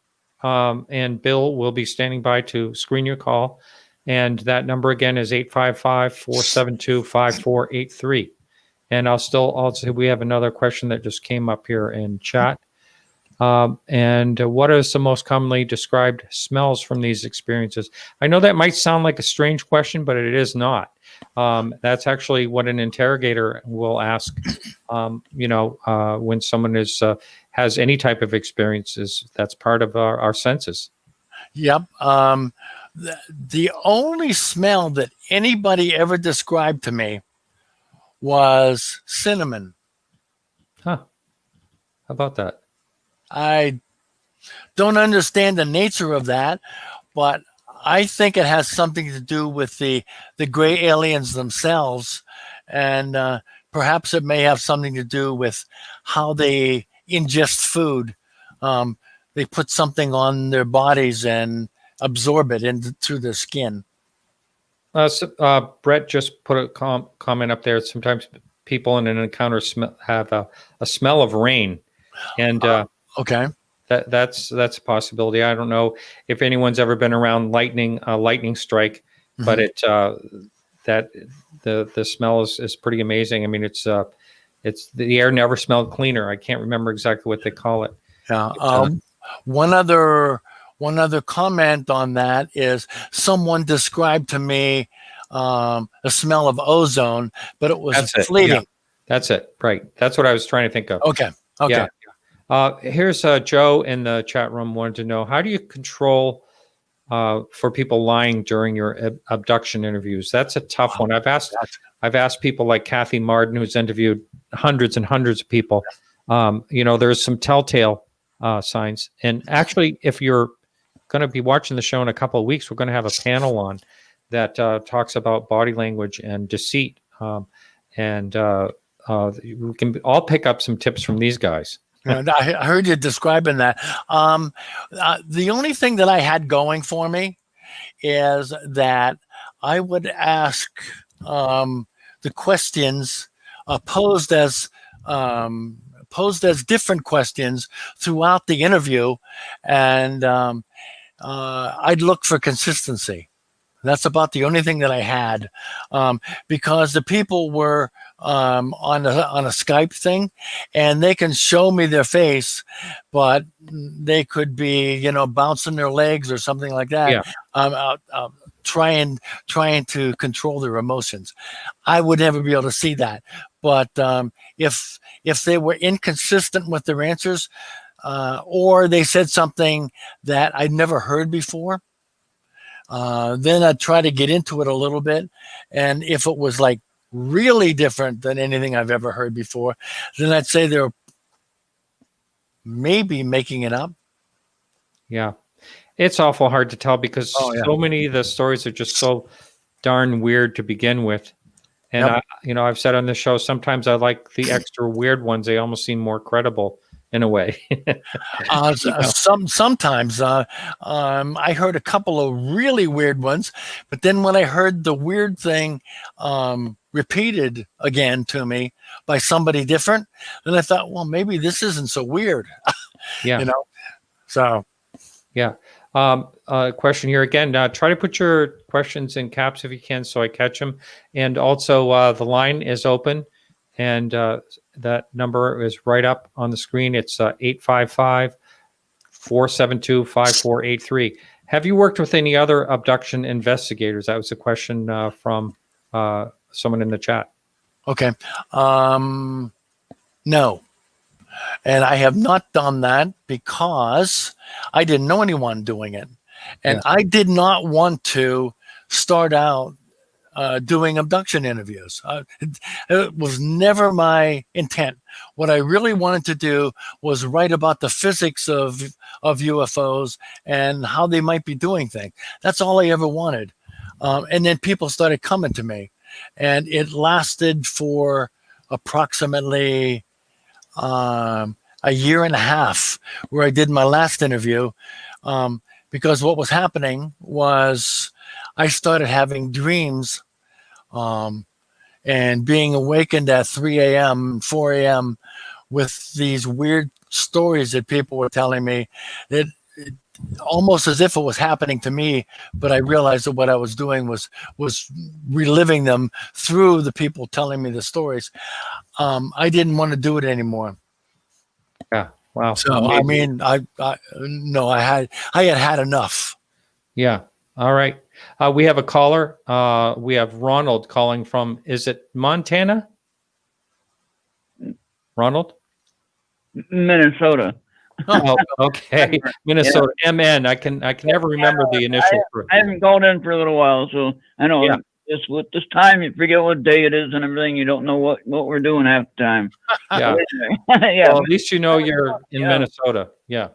[SPEAKER 1] and Bill will be standing by to screen your call. And that number again is 855-472-5483. And I'll say we have another question that just came up here in chat. And what are some most commonly described smells from these experiences? I know that might sound like a strange question, but it is not. That's actually what an interrogator will ask, when someone has any type of experiences. That's part of our senses.
[SPEAKER 3] Yep. The only smell that anybody ever described to me was cinnamon.
[SPEAKER 1] Huh. How about that?
[SPEAKER 3] I don't understand the nature of that, but I think it has something to do with the gray aliens themselves, and perhaps it may have something to do with how they ingest food. They put something on their bodies and absorb it through their skin.
[SPEAKER 1] Brett just put a comment up there. Sometimes people in an encounter have a smell of rain, and
[SPEAKER 3] okay,
[SPEAKER 1] that's a possibility. I don't know if anyone's ever been around lightning strike, but the smell is pretty amazing. I mean, it's the air never smelled cleaner. I can't remember exactly what they call it.
[SPEAKER 3] Yeah. One other comment on that is someone described to me a smell of ozone, but it was fleeting.
[SPEAKER 1] Yeah. That's it. Right. That's what I was trying to think of.
[SPEAKER 3] Okay.
[SPEAKER 1] Yeah. Here's Joe in the chat room wanted to know, how do you control for people lying during your abduction interviews? That's a tough one. I've asked people like Kathy Marden, who's interviewed hundreds and hundreds of people. There's some telltale signs. And actually, if you're going to be watching the show in a couple of weeks, we're going to have a panel on that talks about body language and deceit. And we can all pick up some tips from these guys.
[SPEAKER 3] I heard you describing that. The only thing that I had going for me is that I would ask the questions posed as different questions throughout the interview, and I'd look for consistency. That's about the only thing that I had, because the people were on a Skype thing, and they can show me their face, but they could be, bouncing their legs or something like that. Yeah. Trying to control their emotions. I would never be able to see that. But if they were inconsistent with their answers, or they said something that I'd never heard before, then I'd try to get into it a little bit. And if it was like really different than anything I've ever heard before, then I'd say they're maybe making it up.
[SPEAKER 1] Yeah. It's awful hard to tell because so many of the stories are just so darn weird to begin with. And
[SPEAKER 3] Yep.
[SPEAKER 1] I've said on this show, sometimes I like the extra weird ones. They almost seem more credible in a way.
[SPEAKER 3] Sometimes I heard a couple of really weird ones, but then when I heard the weird thing repeated again to me by somebody different, then I thought, well, maybe this isn't so weird.
[SPEAKER 1] Yeah.
[SPEAKER 3] You know, so
[SPEAKER 1] Yeah. Question here again. Try to put your questions in caps if you can, so I catch them. And also, the line is open, and that number is right up on the screen. It's 855-472-5483. Have you worked with any other abduction investigators? That was a question from someone in the chat.
[SPEAKER 3] okay, no. And I have not done that because I didn't know anyone doing it. And I did not want to start out doing abduction interviews. It was never my intent. What I really wanted to do was write about the physics of UFOs and how they might be doing things. That's all I ever wanted. And then people started coming to me. And it lasted for approximately a year and a half, where I did my last interview, because what was happening was I started having dreams and being awakened at 3 a.m., 4 a.m. with these weird stories that people were telling me, that almost as if it was happening to me, but I realized that what I was doing was reliving them through the people telling me the stories. I didn't want to do it anymore.
[SPEAKER 1] Yeah. Wow.
[SPEAKER 3] So I mean, I had enough.
[SPEAKER 1] Yeah. All right. We have a caller. We have Ronald calling from, is it Montana? Ronald?
[SPEAKER 4] Minnesota.
[SPEAKER 1] Oh, okay. Minnesota. Yeah. MN. I can never remember the initial.
[SPEAKER 4] I haven't called in for a little while, so I know with this time you forget what day it is and everything. You don't know what we're doing half the time.
[SPEAKER 1] Yeah.
[SPEAKER 4] Yeah.
[SPEAKER 1] Well, at least you know you're in Minnesota. Yeah.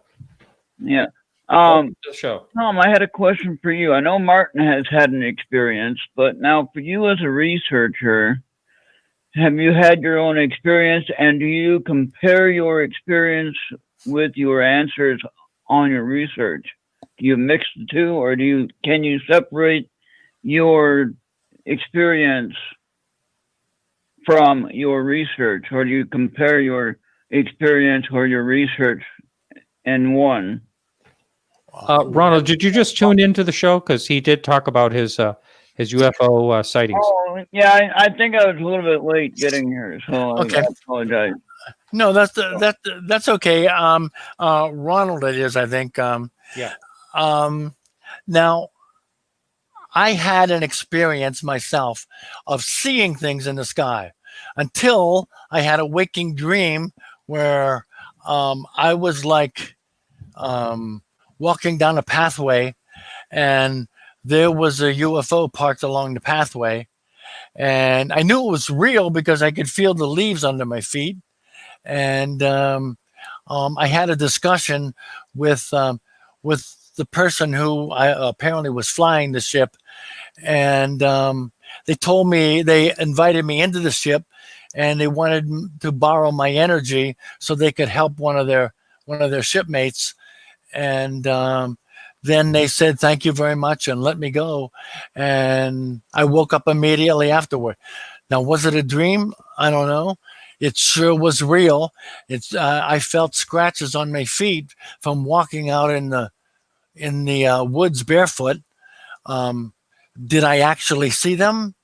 [SPEAKER 4] Yeah.
[SPEAKER 1] The show.
[SPEAKER 4] Tom, I had a question for you. I know Martin has had an experience, but now for you as a researcher, have you had your own experience, and do you compare your experience with your answers on your research? Do you mix the two, or can you separate your experience from your research, or do you compare your experience or your research in one?
[SPEAKER 1] Ronald, did you just tune into the show? Because he did talk about his UFO sightings.
[SPEAKER 4] Oh, yeah, I think I was a little bit late getting here, so
[SPEAKER 3] Okay.
[SPEAKER 4] I apologize.
[SPEAKER 3] No, that's okay. Ronald, it is, I think.
[SPEAKER 1] Yeah.
[SPEAKER 3] Now, I had an experience myself of seeing things in the sky until I had a waking dream where I was like walking down a pathway, and there was a UFO parked along the pathway, and I knew it was real because I could feel the leaves under my feet. And I had a discussion with the person who apparently was flying the ship, and they invited me into the ship, and they wanted to borrow my energy so they could help one of their shipmates. And then they said, thank you very much, and let me go. And I woke up immediately afterward. Now, was it a dream? I don't know. It sure was real. I felt scratches on my feet from walking out in the woods barefoot. Did I actually see them?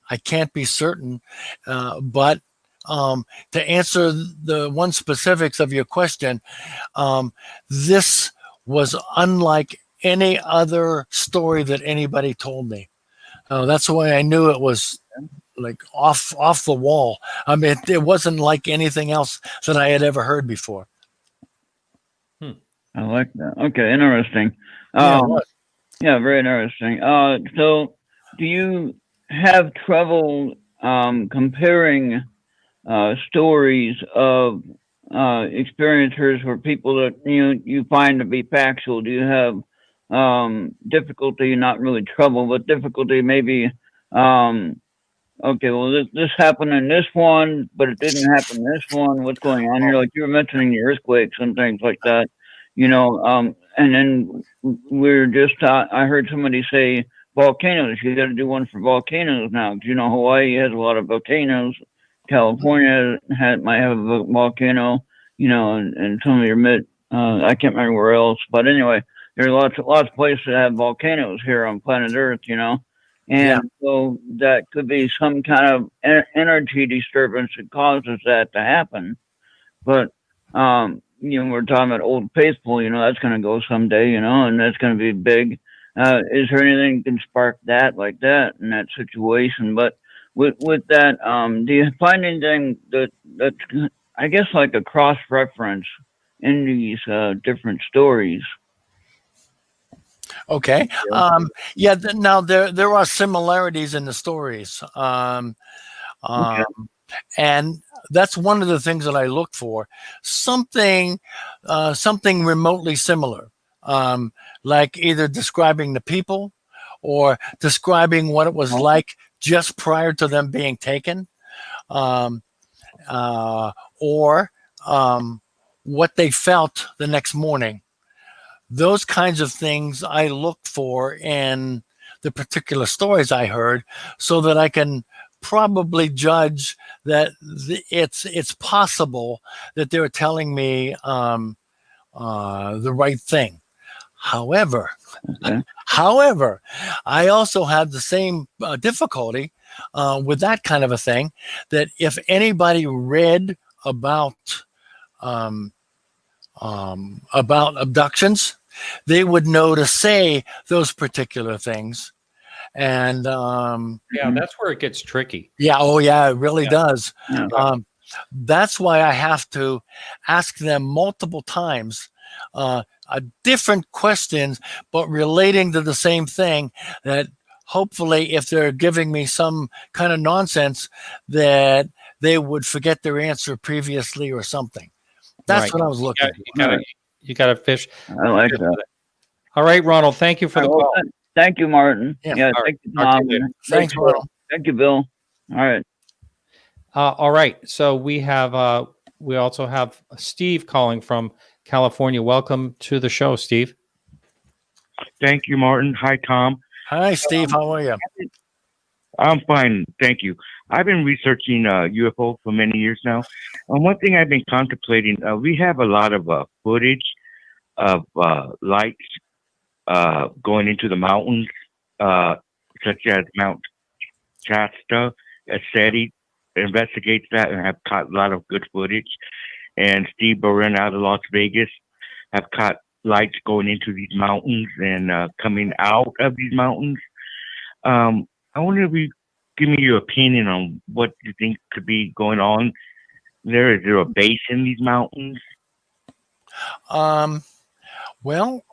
[SPEAKER 3] I can't be certain. But to answer the one specifics of your question, this was unlike any other story that anybody told me. That's why I knew it was like off the wall. I mean, it wasn't like anything else that I had ever heard before.
[SPEAKER 4] I like that. Okay, interesting.
[SPEAKER 3] Yeah,
[SPEAKER 4] very interesting. So do you have trouble comparing stories of experiencers or people that you find to be factual? Do you have difficulty, not really trouble, but difficulty maybe okay, well, this happened in this one, but it didn't happen in this one. What's going on here? Like you were mentioning the earthquakes and things like that, and then I heard somebody say volcanoes. You got to do one for volcanoes now. 'Cause, Hawaii has a lot of volcanoes. California might have a volcano, and some of your I can't remember where else, but anyway, there are lots of places that have volcanoes here on planet Earth, and so that could be some kind of energy disturbance that causes that to happen. But we're talking about Old Faithful, that's going to go someday, and that's going to be big. Is there anything that can spark that like that in that situation? But with that, do you find anything that's I guess like a cross reference in these different stories?
[SPEAKER 3] Okay. Now there are similarities in the stories.
[SPEAKER 4] Okay.
[SPEAKER 3] And that's one of the things that I look for. Something remotely similar. Like either describing the people or describing what it was like just prior to them being taken. Or what they felt the next morning. Those kinds of things I look for in the particular stories I heard, so that I can probably judge that it's possible that they're telling me the right thing. However, I also had the same difficulty with that kind of a thing, that if anybody read about abductions, they would know to say those particular things. And
[SPEAKER 1] that's where it gets tricky.
[SPEAKER 3] It really does.
[SPEAKER 4] Yeah.
[SPEAKER 3] That's why I have to ask them multiple times different questions, but relating to the same thing, that hopefully if they're giving me some kind of nonsense, that they would forget their answer previously or something. That's what I was looking for.
[SPEAKER 1] You got to fish.
[SPEAKER 4] I like that.
[SPEAKER 1] All right, Ronald, thank you for the call.
[SPEAKER 4] Thank you, Martin.
[SPEAKER 3] Yeah.
[SPEAKER 4] Thank you, Tom.
[SPEAKER 3] Thanks, Ronald.
[SPEAKER 4] Thank you, Bill. All right.
[SPEAKER 1] All right. So we also have Steve calling from California. Welcome to the show, Steve.
[SPEAKER 5] Thank you, Martin. Hi, Tom.
[SPEAKER 3] Hi, Steve. How are you?
[SPEAKER 5] I'm fine. Thank you. I've been researching UFO for many years now. And one thing I've been contemplating, we have a lot of footage of lights going into the mountains, such as Mount Shasta. SETI investigates that and have caught a lot of good footage. And Steve Barron out of Las Vegas have caught lights going into these mountains and coming out of these mountains. I wonder if you give me your opinion on what you think could be going on there. Is there a base in these mountains?
[SPEAKER 3] Well,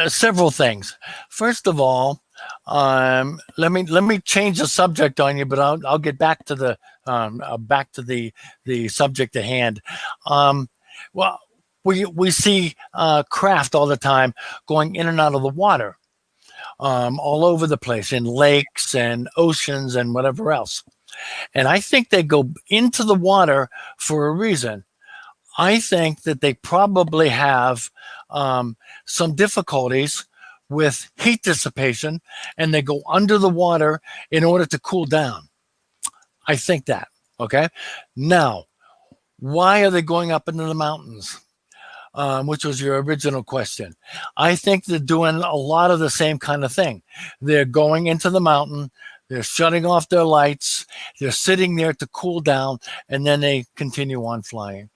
[SPEAKER 3] several things. First of all, let me change the subject on you, but I'll get back to the subject at hand. Well, we see craft all the time going in and out of the water, all over the place, in lakes and oceans and whatever else. And I think they go into the water for a reason. I think that they probably have some difficulties with heat dissipation, and they go under the water in order to cool down. I think that. Okay. Now, why are they going up into the mountains? Which was your original question. I think they're doing a lot of the same kind of thing. They're going into the mountain, they're shutting off their lights, they're sitting there to cool down, and then they continue on flying.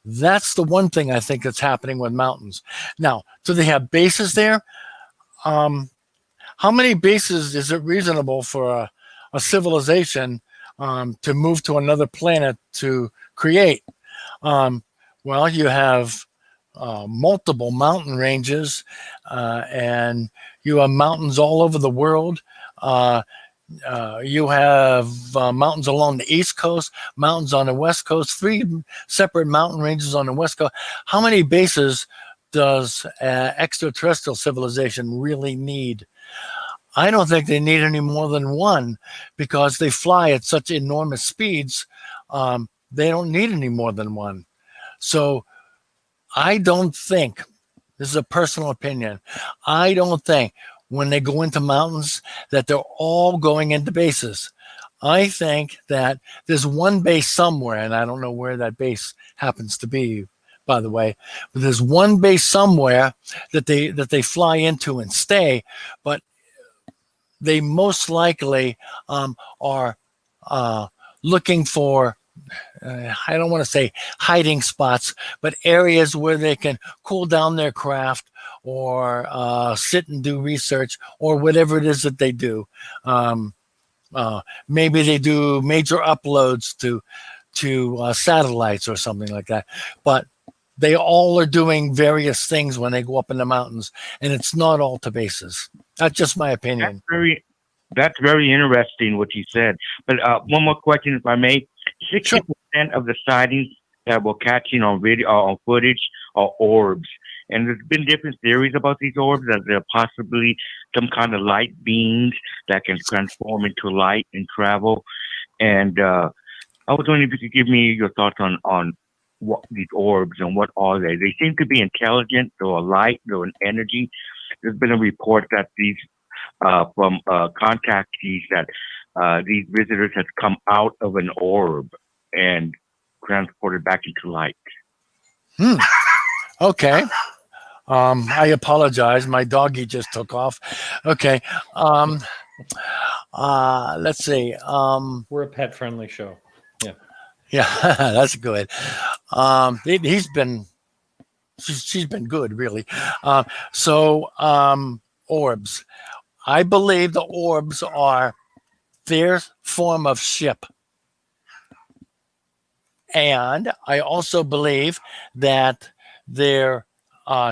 [SPEAKER 3] That's the one thing I think that's happening with mountains. Now, do they have bases there? How many bases is it reasonable for a civilization to move to another planet to create? Well, you have multiple mountain ranges, and you have mountains all over the world. You have mountains along the East Coast, mountains on the West Coast, 3 separate mountain ranges on the West Coast. How many bases does extraterrestrial civilization really need? I don't think they need any more than one because they fly at such enormous speeds. They don't need any more than one. So I don't think, this is a personal opinion, I don't think when they go into mountains that they're all going into bases. I think that there's one base somewhere, and I don't know where that base happens to be, by the way, but there's one base somewhere that they fly into and stay, but they most likely are looking for, I don't want to say hiding spots, but areas where they can cool down their craft or sit and do research or whatever it is that they do. Maybe they do major uploads to satellites or something like that. But they all are doing various things when they go up in the mountains, and it's not all to bases. That's just my opinion.
[SPEAKER 5] That's very interesting what you said. But one more question, if I may. 60% of the sightings that we're catching on video or on footage are orbs. And there's been different theories about these orbs, that they're possibly some kind of light beams that can transform into light and travel. And I was wondering if you could give me your thoughts on what these orbs and what are they. They seem to be intelligent, or light, or an energy. There's been a report that these from contactees that these visitors have come out of an orb and transported back into light.
[SPEAKER 3] Okay. I apologize. My doggy just took off. Okay. Let's see.
[SPEAKER 1] We're a pet-friendly show.
[SPEAKER 3] Yeah, that's good. She's been good, really. Orbs. I believe the orbs are their form of ship. And I also believe that their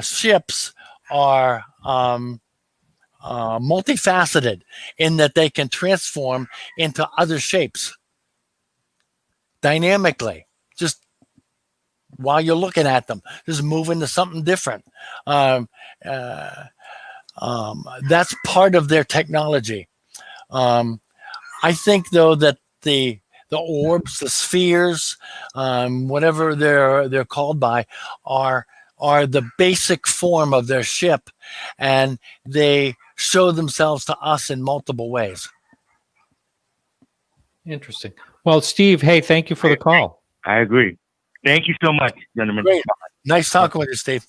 [SPEAKER 3] ships are multifaceted in that they can transform into other shapes dynamically, just while you're looking at them, just move into something different. That's part of their technology. I think, though, that the orbs, the spheres, whatever they're called by, are the basic form of their ship, and they show themselves to us in multiple ways.
[SPEAKER 1] Interesting. Well, Steve, hey, thank you for the call.
[SPEAKER 5] I agree. Thank you so much, gentlemen.
[SPEAKER 3] Great. Nice talking with you, Steve.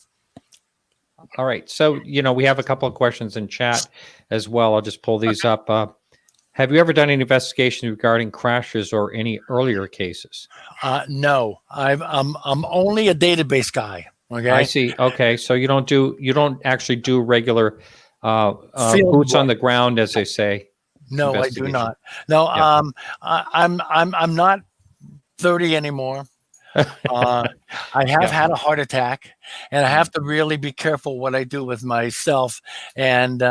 [SPEAKER 1] All right. So, we have a couple of questions in chat as well. I'll just pull these up. Have you ever done any investigations regarding crashes or any earlier cases?
[SPEAKER 3] No, I'm only a database guy. Okay.
[SPEAKER 1] I see. Okay. So you don't actually do regular boots on the ground, as they say.
[SPEAKER 3] No, I do not. No, yeah. I'm not 30 anymore. I have had a heart attack, and I have to really be careful what I do with myself and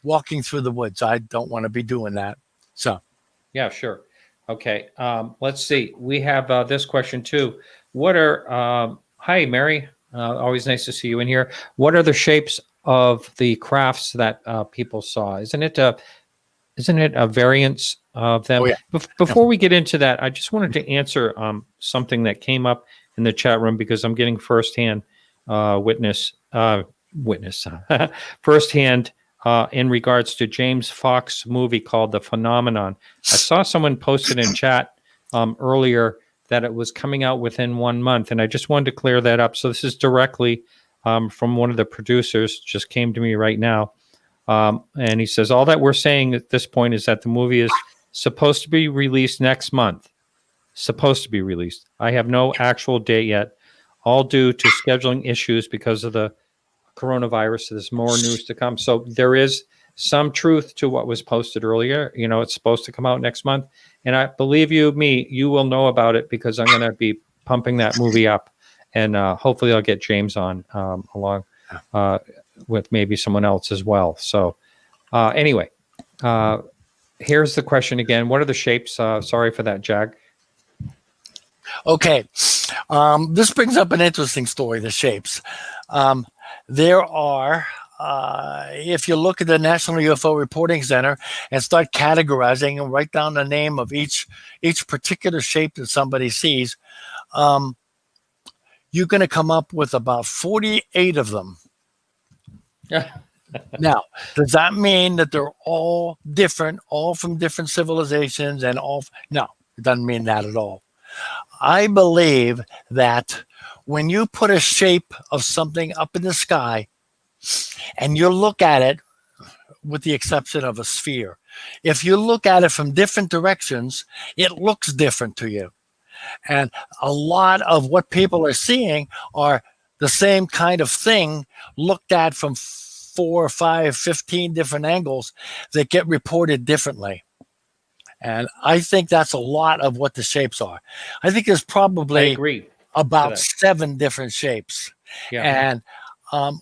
[SPEAKER 3] walking through the woods. I don't want to be doing that. So,
[SPEAKER 1] yeah, sure. Okay. Let's see. We have this question too. What are hi, Mary. Always nice to see you in here. What are the shapes of the crafts that people saw? Isn't it a variance of them?
[SPEAKER 3] Oh, yeah.
[SPEAKER 1] Before we get into that, I just wanted to answer something that came up in the chat room, because I'm getting firsthand firsthand in regards to James Fox movie called The Phenomenon. I saw someone posted in chat earlier that it was coming out within 1 month, and I just wanted to clear that up. So this is directly from one of the producers, just came to me right now. And he says, all that we're saying at this point is that the movie is supposed to be released next month. Supposed to be released. I have no actual date yet, all due to scheduling issues because of the coronavirus. There's more news to come. So there is some truth to what was posted earlier. It's supposed to come out next month. And I believe you will know about it, because I'm going to be pumping that movie up. And hopefully I'll get James on along with maybe someone else as well. So anyway, here's the question again. What are the shapes? Sorry for that, Jag.
[SPEAKER 3] Okay. This brings up an interesting story, the shapes. There are if you look at the National UFO Reporting Center and start categorizing and write down the name of each particular shape that somebody sees, you're going to come up with about 48 of them.
[SPEAKER 1] Yeah.
[SPEAKER 3] Now, does that mean that they're all different, all from different civilizations and all? No, it doesn't mean that at all. I believe that when you put a shape of something up in the sky and you look at it, with the exception of a sphere, if you look at it from different directions, it looks different to you. And a lot of what people are seeing are the same kind of thing looked at from 4, 5, 15 different angles that get reported differently. And I think that's a lot of what the shapes are. I think there's
[SPEAKER 1] I
[SPEAKER 3] probably
[SPEAKER 1] agree.
[SPEAKER 3] about 7 different shapes.
[SPEAKER 1] Yeah.
[SPEAKER 3] And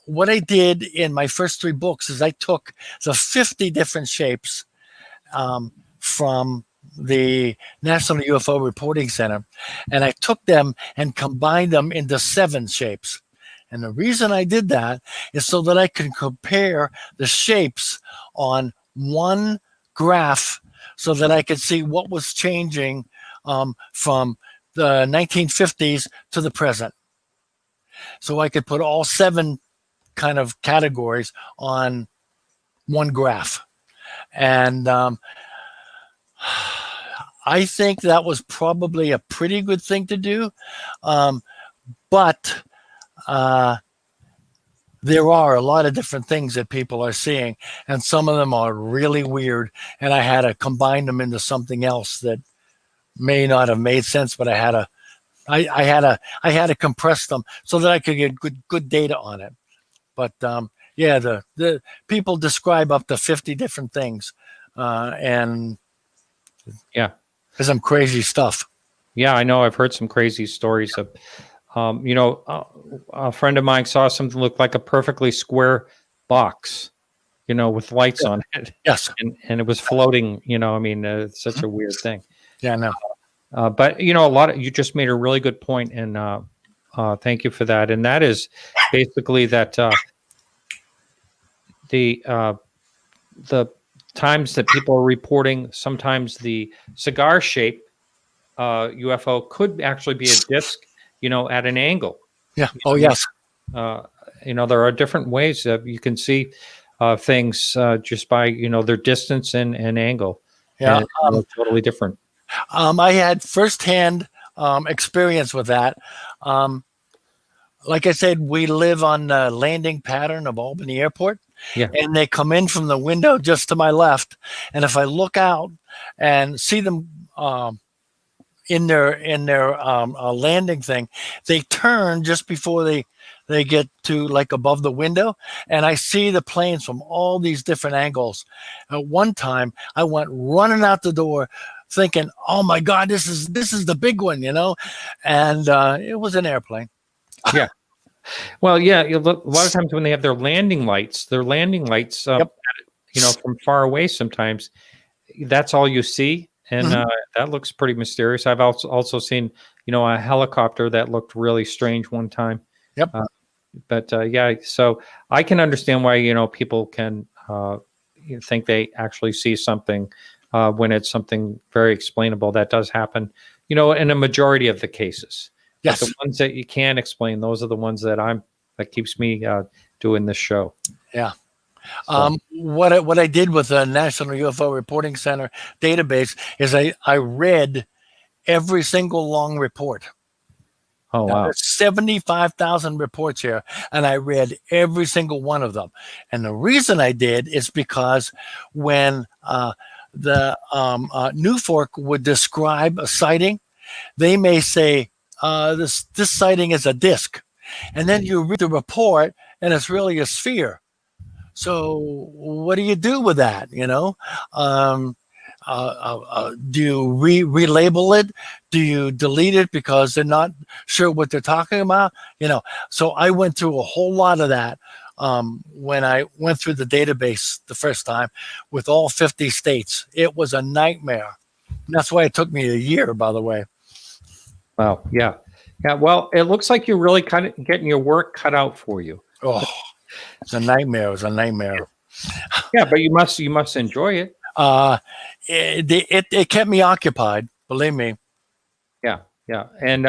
[SPEAKER 3] what I did in my first 3 books is I took the 50 different shapes from the National UFO Reporting Center, and I took them and combined them into 7 shapes. And the reason I did that is so that I can compare the shapes on one graph so that I could see what was changing from the 1950s to the present. So I could put all 7 kind of categories on one graph. And I think that was probably a pretty good thing to do. But there are a lot of different things that people are seeing, and some of them are really weird. And I had to combine them into something else that may not have made sense, but I had to compress them so that I could get good data on it. But yeah, the people describe up to 50 different things, and
[SPEAKER 1] Yeah.
[SPEAKER 3] there's some crazy stuff.
[SPEAKER 1] Yeah, I know. I've heard some crazy stories of, a friend of mine saw something look like a perfectly square box, with lights on it.
[SPEAKER 3] Yes.
[SPEAKER 1] And it was floating, it's such a weird thing.
[SPEAKER 3] Yeah, I know.
[SPEAKER 1] But, you just made a really good point, and thank you for that. And that is basically that the times that people are reporting, sometimes the cigar shape UFO could actually be a disc, at an angle.
[SPEAKER 3] Yeah. Oh, yes.
[SPEAKER 1] There are different ways that you can see things just by, their distance and angle.
[SPEAKER 3] Yeah.
[SPEAKER 1] And totally different.
[SPEAKER 3] I had firsthand experience with that. Like I said, we live on the landing pattern of Albany Airport.
[SPEAKER 1] Yeah.
[SPEAKER 3] And they come in from the window just to my left. And if I look out and see them in their landing thing, they turn just before they get to like above the window, and I see the planes from all these different angles. At one time, I went running out the door, thinking, "Oh my God, this is the big one," and it was an airplane.
[SPEAKER 1] Yeah. Well, yeah. A lot of times when they have their landing lights,
[SPEAKER 3] Yep.
[SPEAKER 1] From far away, sometimes that's all you see. And that looks pretty mysterious. I've also seen, a helicopter that looked really strange one time.
[SPEAKER 3] Yep.
[SPEAKER 1] But yeah, so I can understand why, people can think they actually see something when it's something very explainable. That does happen, in a majority of the cases.
[SPEAKER 3] Yes.
[SPEAKER 1] But the ones that you can't explain, those are the ones that keeps me doing this show.
[SPEAKER 3] Yeah.
[SPEAKER 1] So.
[SPEAKER 3] What I did with the National UFO Reporting Center database is I read every single long report.
[SPEAKER 1] Oh, wow.
[SPEAKER 3] There's 75,000 reports here, and I read every single one of them. And the reason I did is because when the Newfork would describe a sighting, they may say, this sighting is a disc. And then you read the report, and it's really a sphere. So what do you do with that? Do you relabel it? Do you delete it because they're not sure what they're talking about? So I went through a whole lot of that when I went through the database the first time with all 50 states. It was a nightmare. And that's why it took me a year, by the way.
[SPEAKER 1] Wow. Yeah. Yeah. Well, it looks like you're really kind of getting your work cut out for you.
[SPEAKER 3] Oh, It's a nightmare. It was a nightmare.
[SPEAKER 1] Yeah, but you must enjoy it.
[SPEAKER 3] It kept me occupied. Believe me.
[SPEAKER 1] Yeah, and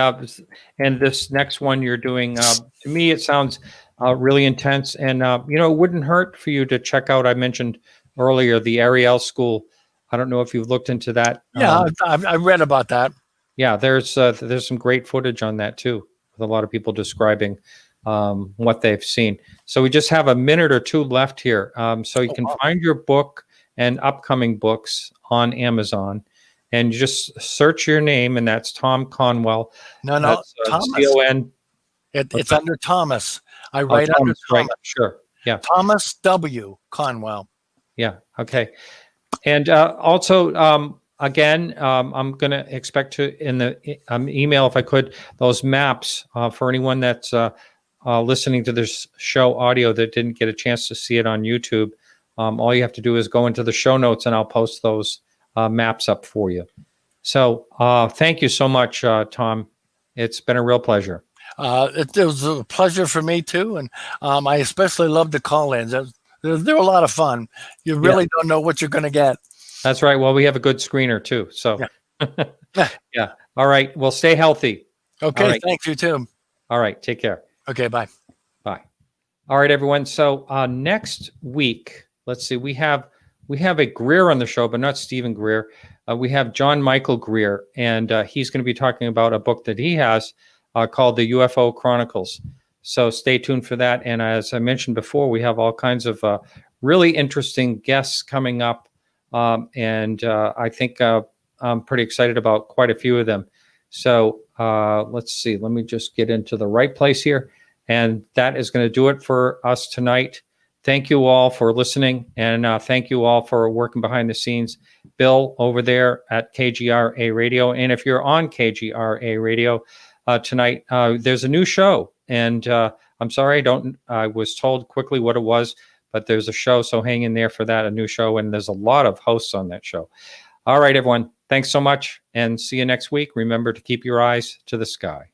[SPEAKER 1] this next one you're doing, to me, it sounds really intense, and it wouldn't hurt for you to check out. I mentioned earlier the Ariel School. I don't know if you've looked into that.
[SPEAKER 3] Yeah, I read about that.
[SPEAKER 1] Yeah, there's some great footage on that too, with a lot of people describing what they've seen. So we just have a minute or two left here, so you can find your book and upcoming books on Amazon. And you just search your name, and that's Tom Conwell.
[SPEAKER 3] No,
[SPEAKER 1] That's,
[SPEAKER 3] Thomas.
[SPEAKER 1] C-O-N.
[SPEAKER 3] It's under Thomas. I write under
[SPEAKER 1] Thomas, right?
[SPEAKER 3] Thomas.
[SPEAKER 1] Sure. Yeah.
[SPEAKER 3] Thomas W. Conwell.
[SPEAKER 1] Yeah. Okay. And also, again, I'm going to expect to in the email, if I could, those maps for anyone that's listening to this show audio that didn't get a chance to see it on YouTube. All you have to do is go into the show notes, and I'll post those maps up for you. So thank you so much, Tom. It's been a real pleasure.
[SPEAKER 3] It was a pleasure for me too, and I especially love the call-ins. They're a lot of fun. You really don't know what you're going to get.
[SPEAKER 1] That's right. Well, we have a good screener too. So yeah. All right. Well, stay healthy.
[SPEAKER 3] Okay.
[SPEAKER 1] All right.
[SPEAKER 3] Thanks, you too.
[SPEAKER 1] All right. Take care.
[SPEAKER 3] Okay. Bye.
[SPEAKER 1] Bye. All right, everyone. So next week, let's see. We have a Greer on the show, but not Stephen Greer. We have John Michael Greer, and he's going to be talking about a book that he has called the UFO Chronicles. So stay tuned for that. And as I mentioned before, we have all kinds of really interesting guests coming up. And I think I'm pretty excited about quite a few of them. So let's see. Let me just get into the right place here. And that is going to do it for us tonight. Thank you all for listening, and thank you all for working behind the scenes. Bill over there at KGRA Radio. And if you're on KGRA Radio tonight, there's a new show. And I'm sorry, I was told quickly what it was, but there's a show. So hang in there for that, a new show. And there's a lot of hosts on that show. All right, everyone. Thanks so much, and see you next week. Remember to keep your eyes to the sky.